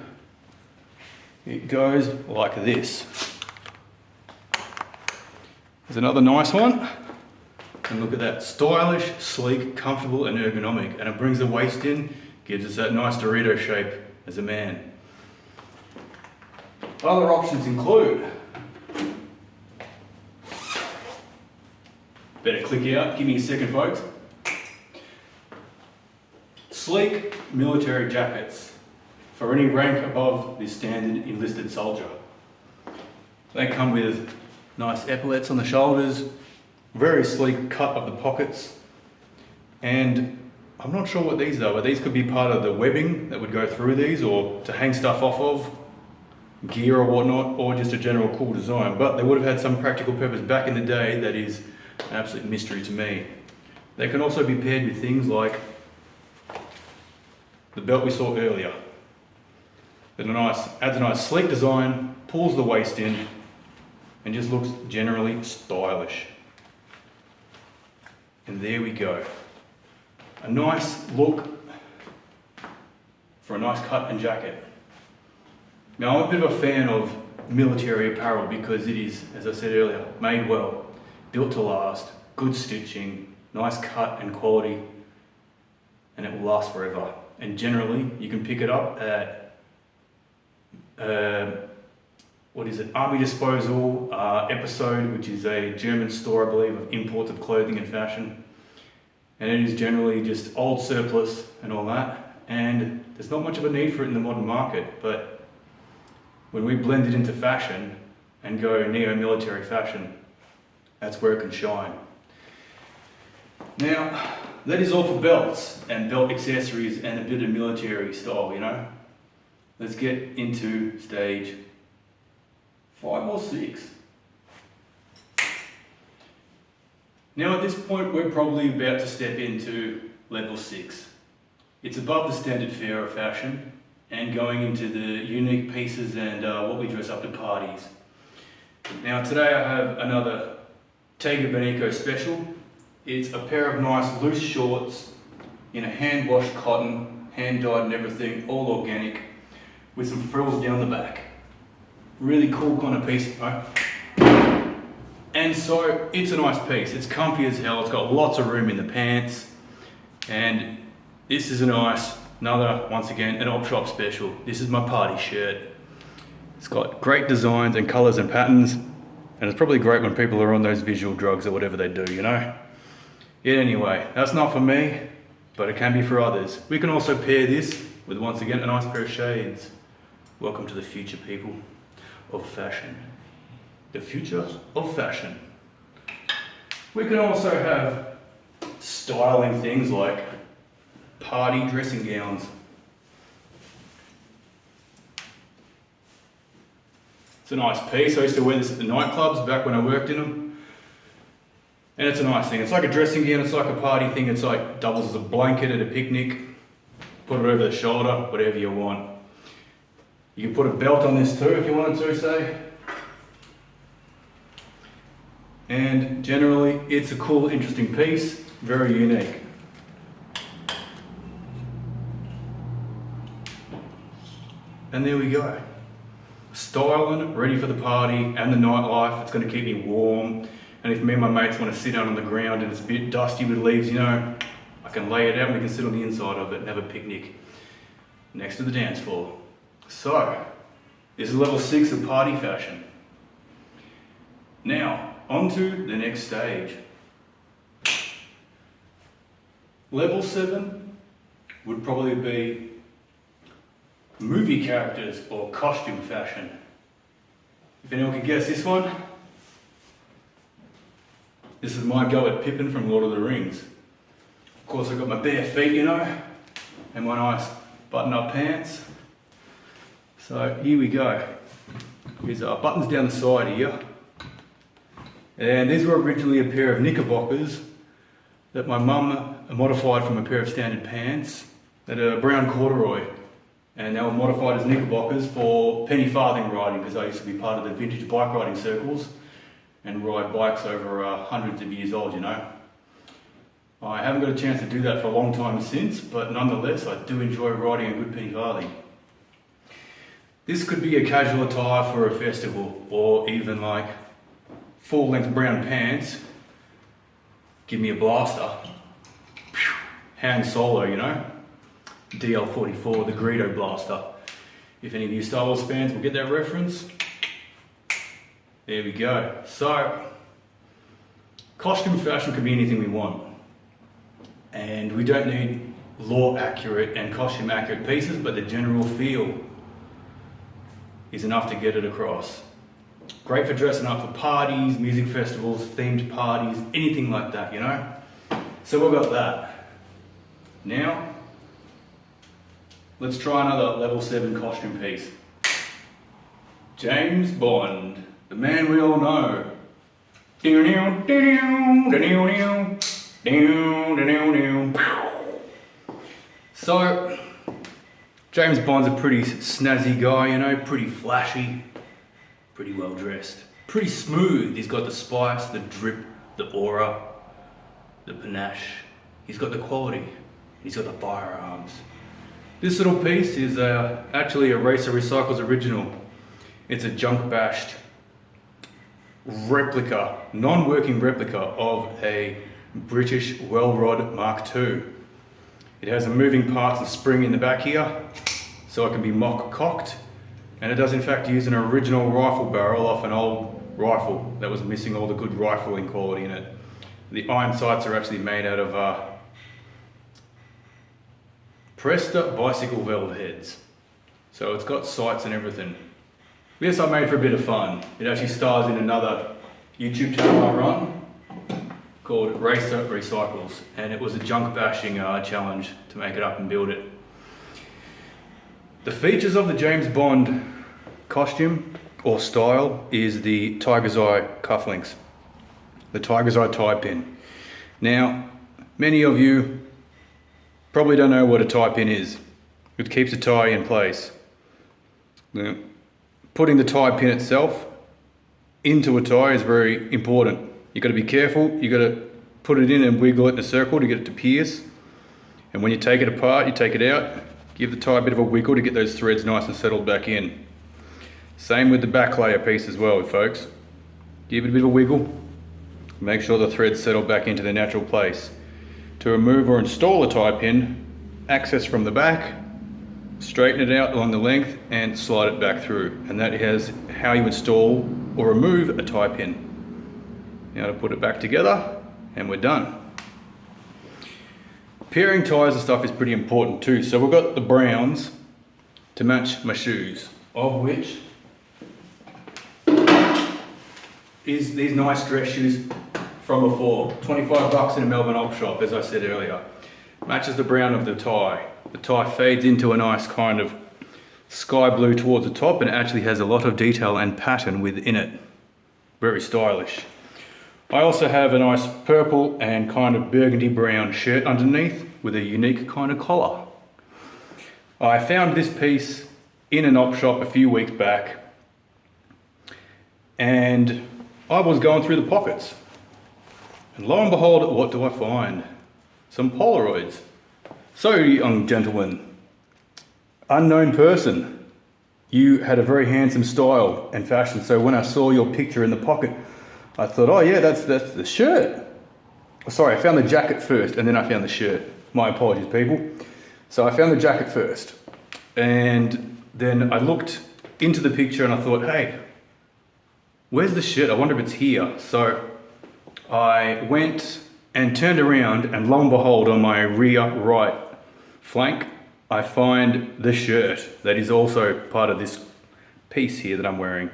it goes like this. There's another nice one, and look at that, stylish, sleek, comfortable and ergonomic, and it brings the waist in, gives us that nice Dorito shape as a man. Other options include, better click out, give me a second folks. Sleek military jackets for any rank above the standard enlisted soldier. They come with nice epaulettes on the shoulders, very sleek cut of the pockets, and I'm not sure what these are, but these could be part of the webbing that would go through these, or to hang stuff off of, gear or whatnot, or just a general cool design. But they would have had some practical purpose back in the day that is an absolute mystery to me. They can also be paired with things like the belt we saw earlier. It adds a nice sleek design, pulls the waist in, and just looks generally stylish. And there we go. A nice look for a nice cut and jacket. Now I'm a bit of a fan of military apparel because it is, as I said earlier, made well, built to last, good stitching, nice cut and quality, and it will last forever. And generally you can pick it up at Army Disposal Episode, which is a German store, I believe, of imported clothing and fashion. And it is generally just old surplus and all that. And there's not much of a need for it in the modern market, but when we blend it into fashion and go neo-military fashion, that's where it can shine. Now, that is all for belts and belt accessories and a bit of military style, you know. Let's get into stage 5 or 6. Now at this point we're probably about to step into level 6. It's above the standard fare of fashion and going into the unique pieces and what we dress up to parties. Now today I have another Tega Benico Special. It's a pair of nice loose shorts in a hand-washed cotton, hand-dyed and everything, all organic, with some frills down the back. Really cool kind of piece, right? And so it's a nice piece. It's comfy as hell. It's got lots of room in the pants, and this is a nice, once again, an op shop special. This is my party shirt. It's got great designs and colors and patterns, and it's probably great when people are on those visual drugs or whatever they do, you know? Yeah, anyway, that's not for me, but it can be for others. We can also pair this with, once again, a nice pair of shades. Welcome to the future, people, of fashion. The future of fashion. We can also have styling things like party dressing gowns. It's a nice piece. I used to wear this at the nightclubs back when I worked in them. And it's a nice thing. It's like a dressing gown, it's like a party thing. It's like doubles as a blanket at a picnic. Put it over the shoulder, whatever you want. You can put a belt on this too if you wanted to, say. And generally, it's a cool, interesting piece, very unique. And there we go. Styling, ready for the party and the nightlife. It's going to keep me warm. And if me and my mates want to sit down on the ground and it's a bit dusty with leaves, you know, I can lay it out and we can sit on the inside of it and have a picnic next to the dance floor. So, this is level 6 of party fashion. Now, on to the next stage. Level 7 would probably be movie characters or costume fashion. If anyone can guess this one, this is my go at Pippin from Lord of the Rings. Of course, I've got my bare feet, you know, and my nice button-up pants. So here we go. Here's buttons down the side here. And these were originally a pair of knickerbockers that my mum modified from a pair of standard pants that are brown corduroy. And they were modified as knickerbockers for penny farthing riding, because I used to be part of the vintage bike riding circles and ride bikes over hundreds of years old, you know. I haven't got a chance to do that for a long time since, but nonetheless, I do enjoy riding a good penny farthing. This could be a casual attire for a festival, or even like full-length brown pants. Give me a blaster. Han Solo, you know. DL-44, the Greedo blaster. If any of you Star Wars fans will get that reference. There we go. So, costume fashion could be anything we want. And we don't need law accurate and costume accurate pieces, but the general feel is enough to get it across. Great for dressing up for parties, music festivals, themed parties, anything like that, you know? So we've got that. Now, let's try another level 7 costume piece. James Bond, the man we all know. So, James Bond's a pretty snazzy guy, you know, pretty flashy, pretty well dressed, pretty smooth. He's got the spice, the drip, the aura, the panache. He's got the quality. He's got the firearms. This little piece is actually a Racer Recycles original. It's a junk bashed replica, non-working replica of a British well rod Mark II. It has a moving parts and spring in the back here, so it can be mock cocked. And it does in fact use an original rifle barrel off an old rifle that was missing all the good rifling quality in it. The iron sights are actually made out of Presta bicycle valve heads. So it's got sights and everything. This I made for a bit of fun. It actually stars in another YouTube channel I run called Racer Recycles, and it was a junk bashing challenge to make it up and build it. The features of the James Bond costume or style is the Tiger's Eye cufflinks, the Tiger's Eye tie pin. Now, many of you probably don't know what a tie pin is. It keeps a tie in place. Now, putting the tie pin itself into a tie is very important. You got to be careful. You got to put it in and wiggle it in a circle to get it to pierce. And when you take it apart, you take it out, give the tie a bit of a wiggle to get those threads nice and settled back in. Same with the back layer piece as well, folks. Give it a bit of a wiggle. Make sure the threads settle back into their natural place. To remove or install a tie pin, access from the back, straighten it out along the length and slide it back through. And that is how you install or remove a tie pin. Now to put it back together and we're done. Pairing ties and stuff is pretty important too. So we've got the browns to match my shoes, of which is these nice dress shoes from before. 25 bucks in a Melbourne op shop, as I said earlier. Matches the brown of the tie. The tie fades into a nice kind of sky blue towards the top and it actually has a lot of detail and pattern within it. Very stylish. I also have a nice purple and kind of burgundy brown shirt underneath with a unique kind of collar. I found this piece in an op shop a few weeks back and I was going through the pockets. And lo and behold, what do I find? Some Polaroids. So, young gentleman, unknown person, you had a very handsome style and fashion. So when I saw your picture in the pocket, I thought, oh yeah, that's the shirt. Sorry, I found the jacket first and then I found the shirt. My apologies, people. So I found the jacket first and then I looked into the picture and I thought, hey, where's the shirt? I wonder if it's here. So I went and turned around and lo and behold, on my rear right flank, I find the shirt that is also part of this piece here that I'm wearing.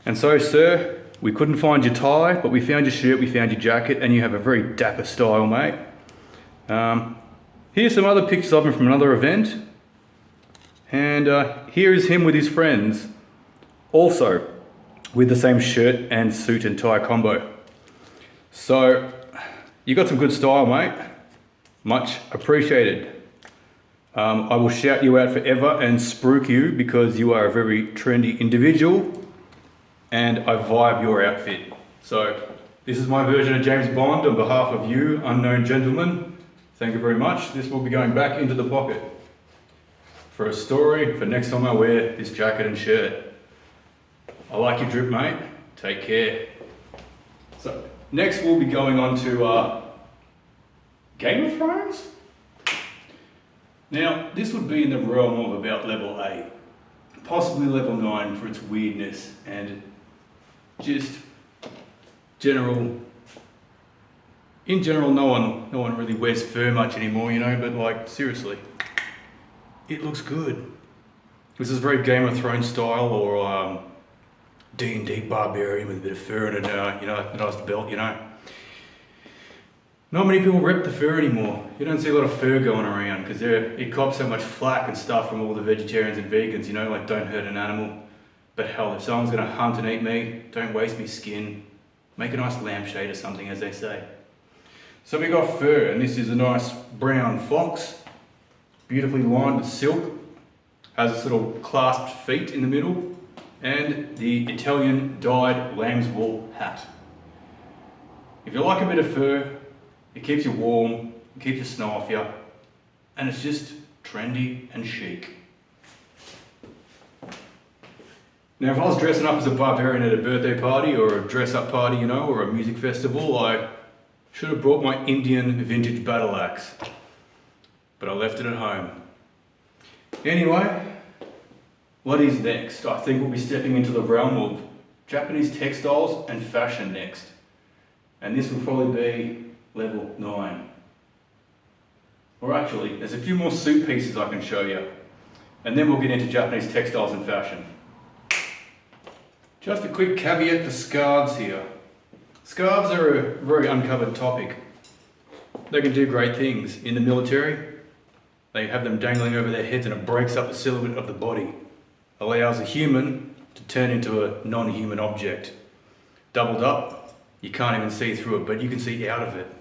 And so, sir, we couldn't find your tie, but we found your shirt, we found your jacket, and you have a very dapper style, mate. Here's some other pictures of him from another event. And here is him with his friends, also with the same shirt and suit and tie combo. So, you got some good style, mate. Much appreciated. I will shout you out forever and spruik you because you are a very trendy individual and I vibe your outfit. So this is my version of James Bond on behalf of you, unknown gentleman. Thank you very much. This will be going back into the pocket for a story for next time I wear this jacket and shirt. I like your drip, mate. Take care. So next we'll be going on to Game of Thrones. Now, this would be in the realm of about level 8, possibly level 9 for its weirdness and just general. In general, no one really wears fur much anymore, you know. But like seriously, it looks good. This is very Game of Thrones style, or D&D barbarian with a bit of fur and a a nice belt, you know. Not many people rep the fur anymore. You don't see a lot of fur going around because it cops so much flack and stuff from all the vegetarians and vegans, you know, like don't hurt an animal. But hell, if someone's gonna hunt and eat me, don't waste me skin. Make a nice lampshade or something, as they say. So we got fur, and this is a nice brown fox, beautifully lined with silk, has its little clasped feet in the middle, and the Italian dyed lamb's wool hat. If you like a bit of fur, it keeps you warm, it keeps the snow off you, and it's just trendy and chic. Now, if I was dressing up as a barbarian at a birthday party or a dress-up party, you know, or a music festival, I should have brought my Indian vintage battle axe, but I left it at home. Anyway, what is next? I think we'll be stepping into the realm of Japanese textiles and fashion next, and this will probably be level 9. Or actually, there's a few more suit pieces I can show you, and then we'll get into Japanese textiles and fashion. Just a quick caveat to scarves here. Scarves are a very uncovered topic. They can do great things. In the military, they have them dangling over their heads and it breaks up the silhouette of the body. Allows a human to turn into a non-human object. Doubled up, you can't even see through it, but you can see out of it.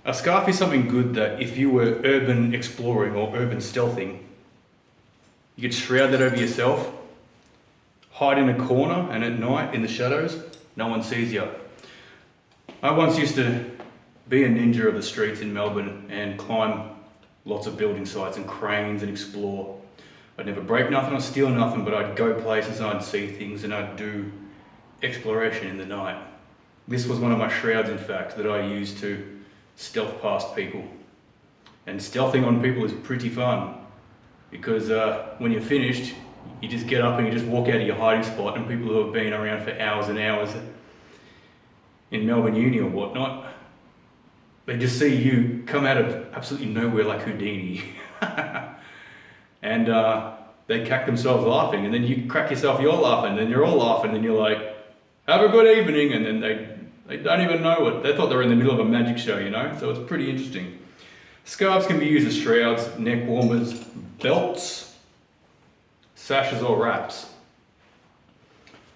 A scarf is something good that if you were urban exploring or urban stealthing, you could shroud that over yourself, hide in a corner, and at night in the shadows, no one sees you. I once used to be a ninja of the streets in Melbourne and climb lots of building sites and cranes and explore. I'd never break nothing or steal nothing, but I'd go places and I'd see things and I'd do exploration in the night. This was one of my shrouds, in fact, that I used to stealth past people. And stealthing on people is pretty fun because when you're finished, you just get up and you just walk out of your hiding spot, and people who have been around for hours and hours in Melbourne Uni or whatnot, they just see you come out of absolutely nowhere like Houdini. And they cack themselves laughing, and then you crack yourself, you're laughing, and then you're all laughing, and you're like, have a good evening, and then they don't even know it. They thought they were in the middle of a magic show, you know, so it's pretty interesting. Scarves can be used as shrouds, neck warmers, belts, sashes or wraps.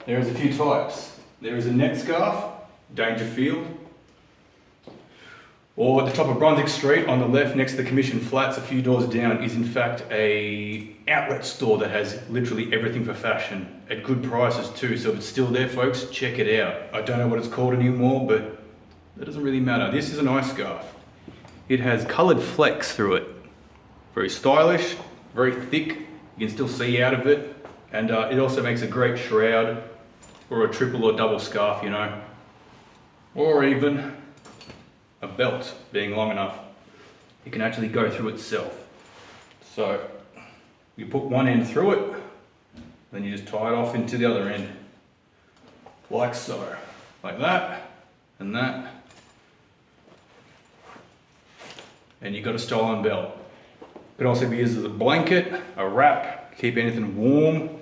There is a few types. There is a net scarf, Dangerfield, or at the top of Brunswick Street on the left next to the Commission Flats a few doors down is in fact a outlet store that has literally everything for fashion at good prices too. So if it's still there, folks, check it out. I don't know what it's called anymore, but that doesn't really matter. This is a nice scarf. It has coloured flecks through it. Very stylish, very thick. You can still see out of it. And it also makes a great shroud or a triple or double scarf, you know. Or even a belt, being long enough. It can actually go through itself. So you put one end through it, then you just tie it off into the other end. Like so. Like that, and that. And you've got a styling belt. It can also be used as a blanket, a wrap, keep anything warm.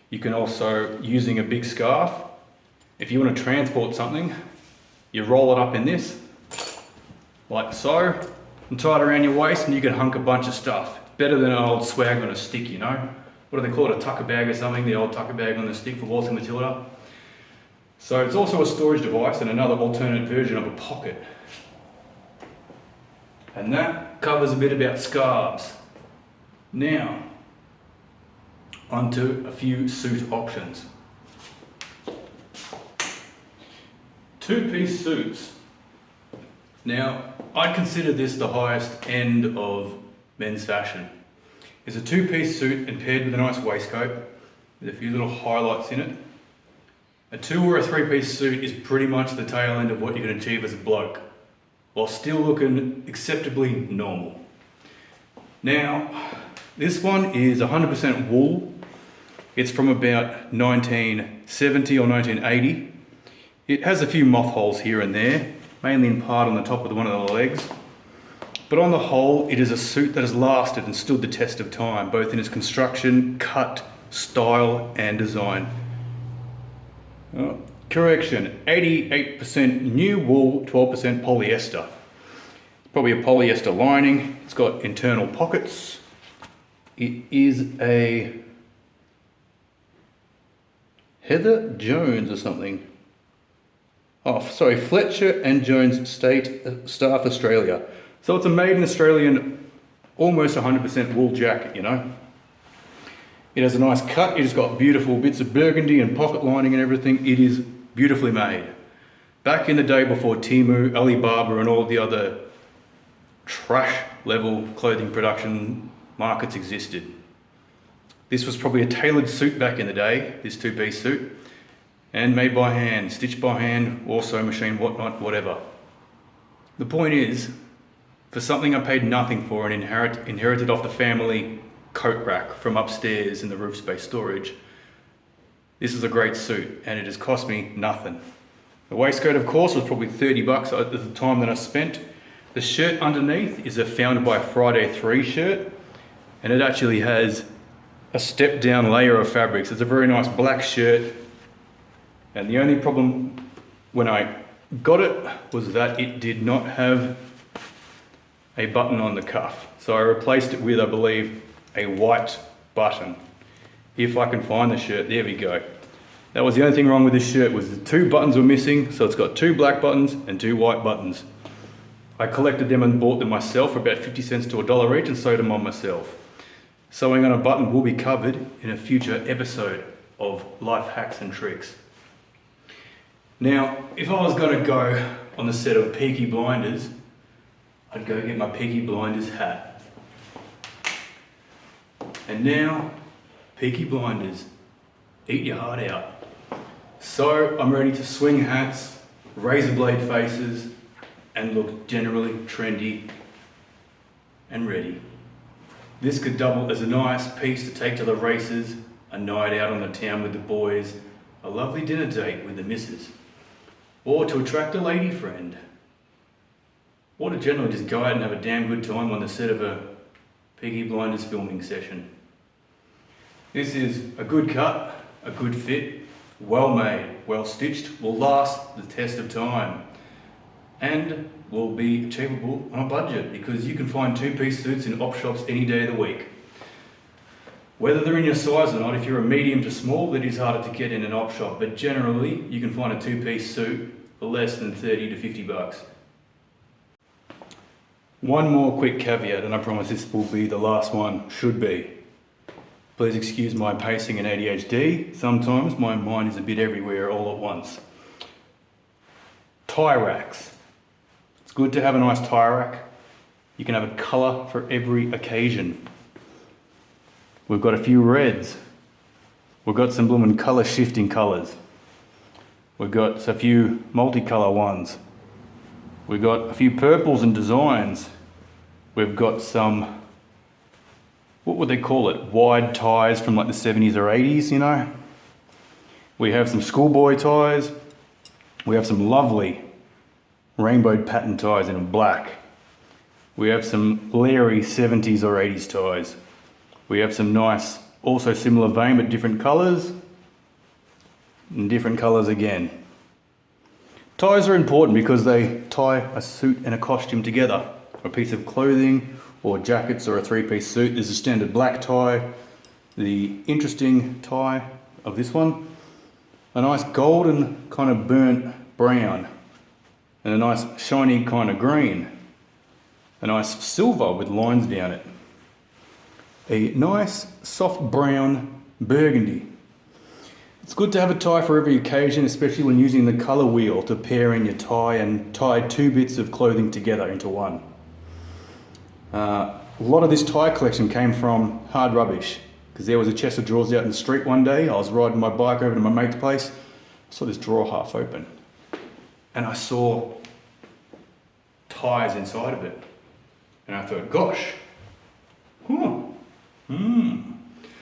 You can also, using a big scarf, if you want to transport something, you roll it up in this, like so, and tie it around your waist, and you can hunk a bunch of stuff. Better than an old swag on a stick, you know? What do they call it, a tucker bag or something? The old tucker bag on the stick for Waltzing Matilda. So it's also a storage device and another alternate version of a pocket. And that covers a bit about scarves. Now, onto a few suit options. Two-piece suits. Now, I'd consider this the highest end of men's fashion. It's a two-piece suit and paired with a nice waistcoat with a few little highlights in it. A two or a three-piece suit is pretty much the tail end of what you can achieve as a bloke, while still looking acceptably normal. Now, this one is 100% wool. It's from about 1970 or 1980. It has a few moth holes here and there, mainly in part on the top of one of the legs. But on the whole, it is a suit that has lasted and stood the test of time, both in its construction, cut, style, and design. Correction, 88% new wool, 12% polyester. Probably a polyester lining. It's got internal pockets. It is a Heather Jones or something. Oh, sorry, Fletcher and Jones Staff Australia. So it's a made in Australian, almost 100% wool jacket, you know. It has a nice cut. It has got beautiful bits of burgundy and pocket lining and everything. It is beautifully made. Back in the day before Temu, Alibaba and all the other trash level clothing production markets existed. This was probably a tailored suit back in the day, this two-piece suit, and made by hand, stitched by hand, or sewing machine, whatnot, whatever. The point is, for something I paid nothing for and inherited off the family coat rack from upstairs in the roof space storage, this is a great suit, and it has cost me nothing. The waistcoat, of course, was probably $30 at the time that I spent. The shirt underneath is a Found by Friday 3 shirt, and it actually has a step down layer of fabrics. It's a very nice black shirt, and the only problem when I got it was that it did not have a button on the cuff. So I replaced it with, I believe, a white button. If I can find the shirt, there we go. That was the only thing wrong with this shirt, was the two buttons were missing, so it's got two black buttons and two white buttons. I collected them and bought them myself for about 50 cents to $1 each and sewed them on myself. Sewing on a button will be covered in a future episode of Life Hacks and Tricks. Now, if I was going to go on the set of Peaky Blinders, I'd go get my Peaky Blinders hat. And now, Peaky Blinders, eat your heart out. So I'm ready to swing hats, razor blade faces, and look generally trendy and ready. This could double as a nice piece to take to the races, a night out on the town with the boys, a lovely dinner date with the missus, or to attract a lady friend, or to generally just go out and have a damn good time on the set of a Peaky Blinders filming session. This is a good cut, a good fit, well made, well stitched, will last the test of time, and will be achievable on a budget because you can find two-piece suits in op shops any day of the week. Whether they're in your size or not, if you're a medium to small, it is harder to get in an op shop, but generally you can find a two-piece suit for less than 30 to 50 bucks. One more quick caveat, and I promise this will be the last one, should be. Please excuse my pacing and ADHD. Sometimes my mind is a bit everywhere all at once. Tie racks. It's good to have a nice tie rack. You can have a colour for every occasion. We've got a few reds. We've got some blooming colour shifting colours. We've got a few multicolour ones. We've got a few purples and designs. We've got some, what would they call it? Wide ties from like the 70s or 80s, you know? We have some schoolboy ties. We have some lovely rainbow pattern ties in black. We have some Larry 70s or 80s ties. We have some nice, also similar vein but different colours. And different colours again. Ties are important because they tie a suit and a costume together. A piece of clothing or jackets or a three-piece suit. There's a standard black tie. The interesting tie of this one, a nice golden kind of burnt brown and a nice shiny kind of green. A nice silver with lines down it. A nice soft brown burgundy. It's good to have a tie for every occasion, especially when using the colour wheel to pair in your tie and tie two bits of clothing together into one. A lot of this tie collection came from hard rubbish, because there was a chest of drawers out in the street one day. I was riding my bike over to my mate's place, I saw this drawer half open, and I saw ties inside of it. And I thought, gosh,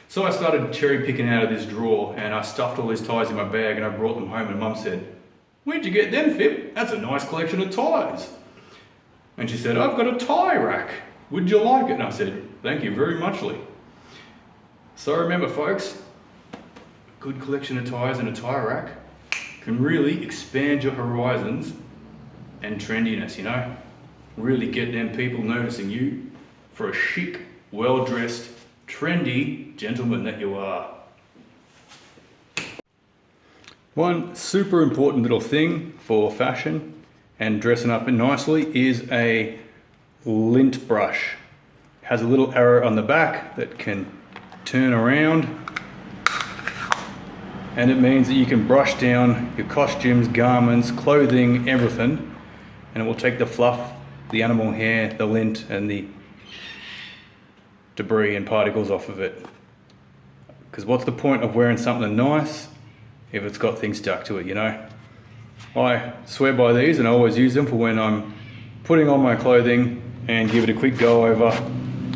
So I started cherry picking out of this drawer and I stuffed all these ties in my bag and I brought them home and Mum said, "Where'd you get them, Phill? That's a nice collection of ties." And she said, "I've got a tie rack. Would you like it?" And I said, "Thank you very muchly." So remember folks, a good collection of ties and a tie rack can really expand your horizons and trendiness, you know? Really get them people noticing you for a chic, well-dressed, trendy gentleman that you are. One super important little thing for fashion and dressing up nicely is a lint brush. It has a little arrow on the back that can turn around, and it means that you can brush down your costumes, garments, clothing, everything, and it will take the fluff, the animal hair, the lint and the debris and particles off of it. Because what's the point of wearing something nice if it's got things stuck to it, you know? I swear by these and I always use them for when I'm putting on my clothing and give it a quick go over,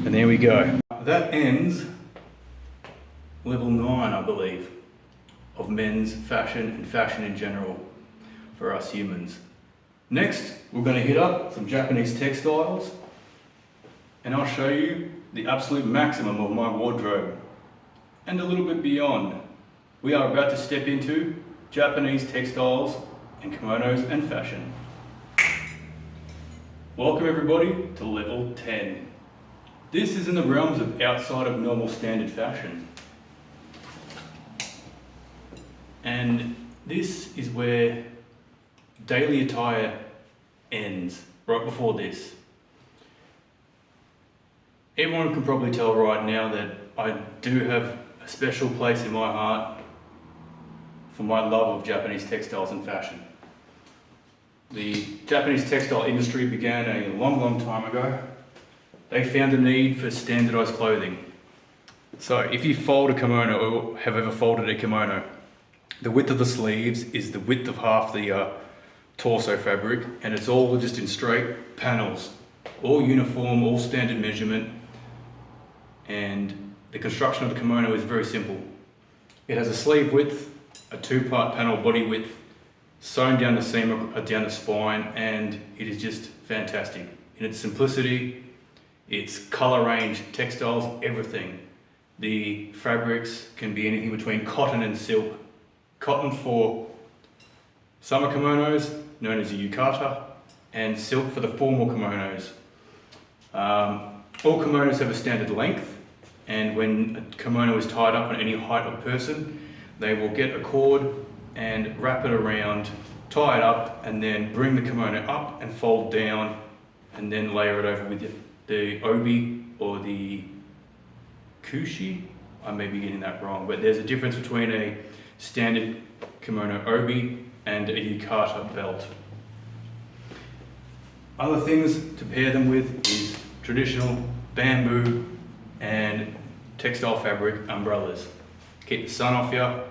and there we go. That ends level 9, I believe, of men's fashion and fashion in general for us humans. Next, we're going to hit up some Japanese textiles and I'll show you the absolute maximum of my wardrobe and a little bit beyond. We are about to step into Japanese textiles and kimonos and fashion. Welcome everybody to level 10. This is in the realms of outside of normal standard fashion. And this is where daily attire ends, right before this. Everyone can probably tell right now that I do have a special place in my heart for my love of Japanese textiles and fashion. The Japanese textile industry began a long time ago. They found a need for standardized clothing. So if you fold a kimono or have ever folded a kimono, the width of the sleeves is the width of half the torso fabric, and it's all just in straight panels, all uniform, all standard measurement, and the construction of the kimono is very simple. It has a sleeve width, a 2-part panel body width, sewn down the seam or down the spine, and it is just fantastic in its simplicity, its color range, textiles, everything. The fabrics can be anything between cotton and silk. Cotton for summer kimonos, known as a yukata, and silk for the formal kimonos. All kimonos have a standard length, and when a kimono is tied up on any height of person, they will get a cord and wrap it around, tie it up, and then bring the kimono up and fold down, and then layer it over with the obi or the kushi. I may be getting that wrong, but there's a difference between a standard kimono obi and a yukata belt. Other things to pair them with is traditional bamboo and textile fabric umbrellas. Keep the sun off you,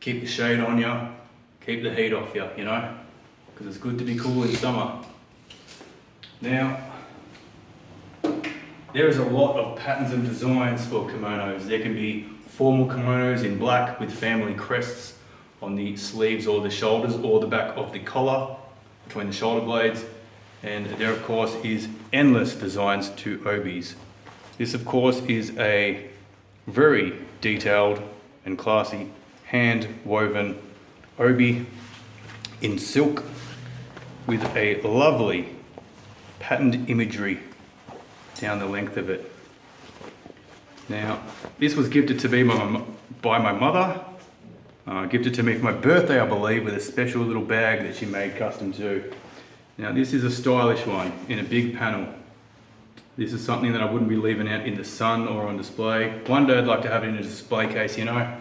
keep the shade on you, keep the heat off you, you know, because it's good to be cool in summer. Now, there is a lot of patterns and designs for kimonos. There can be formal kimonos in black with family crests on the sleeves or the shoulders or the back of the collar between the shoulder blades. And there of course is endless designs to obis. This of course is a very detailed and classy hand woven obi in silk with a lovely patterned imagery down the length of it. Now, this was gifted to me by my mother, gifted to me for my birthday, I believe, with a special little bag that she made custom to. Now, this is a stylish one in a big panel. This is something that I wouldn't be leaving out in the sun or on display. One day I'd like to have it in a display case, you know,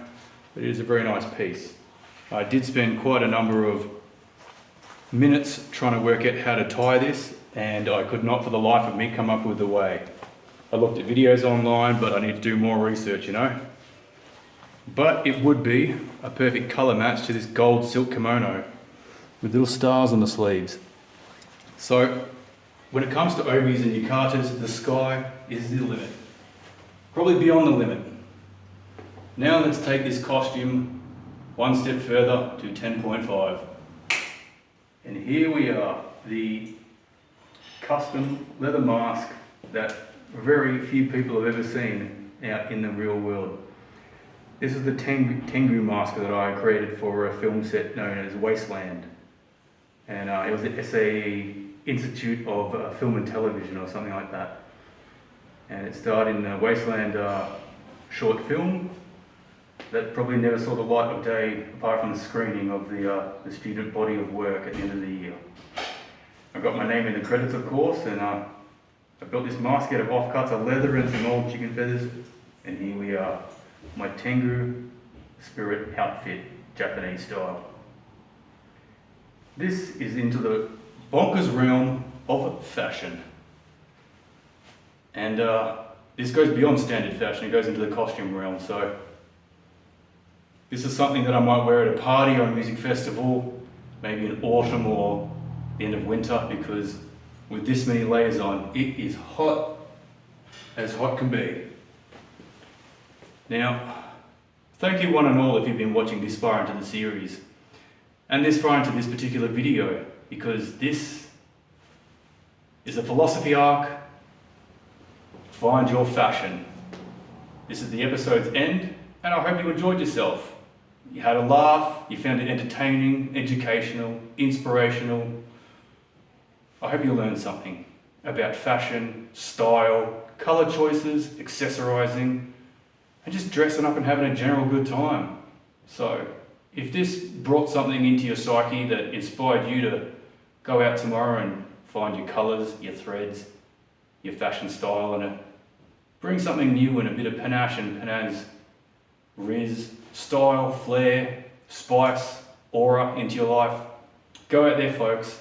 but it is a very nice piece. I did spend quite a number of minutes trying to work out how to tie this, and I could not for the life of me come up with a way. I looked at videos online, but I need to do more research, you know. But it would be a perfect colour match to this gold silk kimono with little stars on the sleeves. So, when it comes to obis and yukatas, the sky is the limit. Probably beyond the limit. Now let's take this costume one step further to 10.5. And here we are, the custom leather mask that very few people have ever seen out in the real world. This is the Tengu mask that I created for a film set known as Wasteland. And it was the SAE Institute of Film and Television or something like that. And it starred in the Wasteland short film that probably never saw the light of day apart from the screening of the student body of work at the end of the year. I got my name in the credits, of course, and I built this mask out of offcuts of leather and some old chicken feathers, and here we are, my Tengu spirit outfit, Japanese style. This is into the bonkers realm of fashion, and this goes beyond standard fashion, it goes into the costume realm. So this is something that I might wear at a party or a music festival, maybe in autumn or the end of winter, because with this many layers on, it is hot as hot can be. Now, thank you one and all if you've been watching this far into the series, and this far into this particular video, because this is the Phill-osophy Arc. Find your fashion. This is the episode's end, and I hope you enjoyed yourself. You had a laugh, you found it entertaining, educational, inspirational. I hope you learned something about fashion, style, colour choices, accessorising, and just dressing up and having a general good time. So, if this brought something into your psyche that inspired you to go out tomorrow and find your colours, your threads, your fashion style in it, bring something new and a bit of panache and panaz, riz, style, flair, spice, aura into your life, Go out there, folks,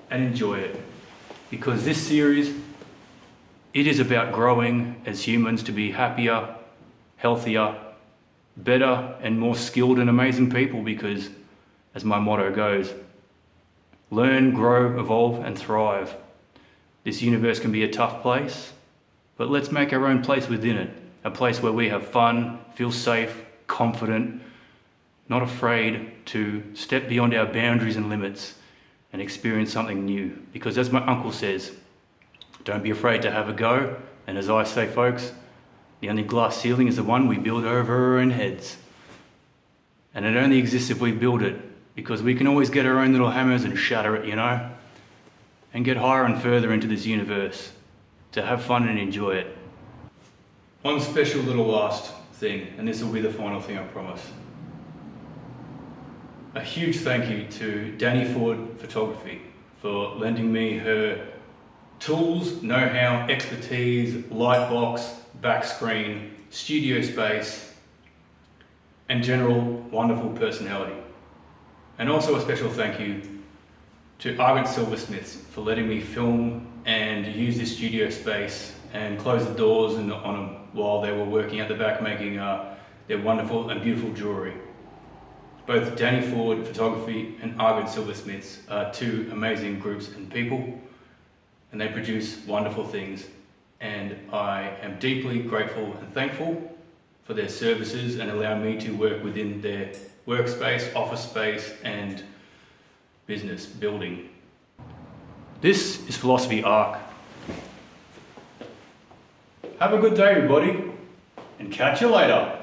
and enjoy it. Because this series, it is about growing as humans to be happier, healthier, better, and more skilled and amazing people. Because, as my motto goes, learn, grow, evolve, and thrive. This universe can be a tough place, but let's make our own place within it. A place where we have fun, feel safe, confident, not afraid to step beyond our boundaries and limits and experience something new. Because as my uncle says, don't be afraid to have a go. And as I say, folks, the only glass ceiling is the one we build over our own heads. And it only exists if we build it, because we can always get our own little hammers and shatter it, and get higher and further into this universe to have fun and enjoy it. One special little last thing, and this will be the final thing, I promise. A huge thank you to Danny Ford Photography for lending me her tools, know-how, expertise, light box, back screen, studio space, and general wonderful personality. And also a special thank you to Argent Silversmiths for letting me film and use this studio space and close the doors on them while they were working at the back making their wonderful and beautiful jewellery. Both Danny Ford Photography and Argent Silversmiths are two amazing groups and people, and they produce wonderful things. And I am deeply grateful and thankful for their services and allowing me to work within their workspace, office space, and business building. This is Phill-osophy Arc. Have a good day, everybody, and catch you later.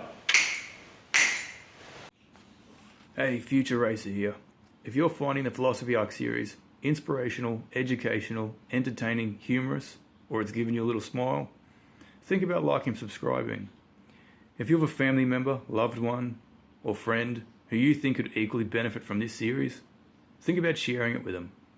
Hey, Future Racer here. If you're finding the Phill-osophy Arc series inspirational, educational, entertaining, humorous, or it's giving you a little smile, think about liking and subscribing. If you have a family member, loved one, or friend who you think could equally benefit from this series, think about sharing it with them.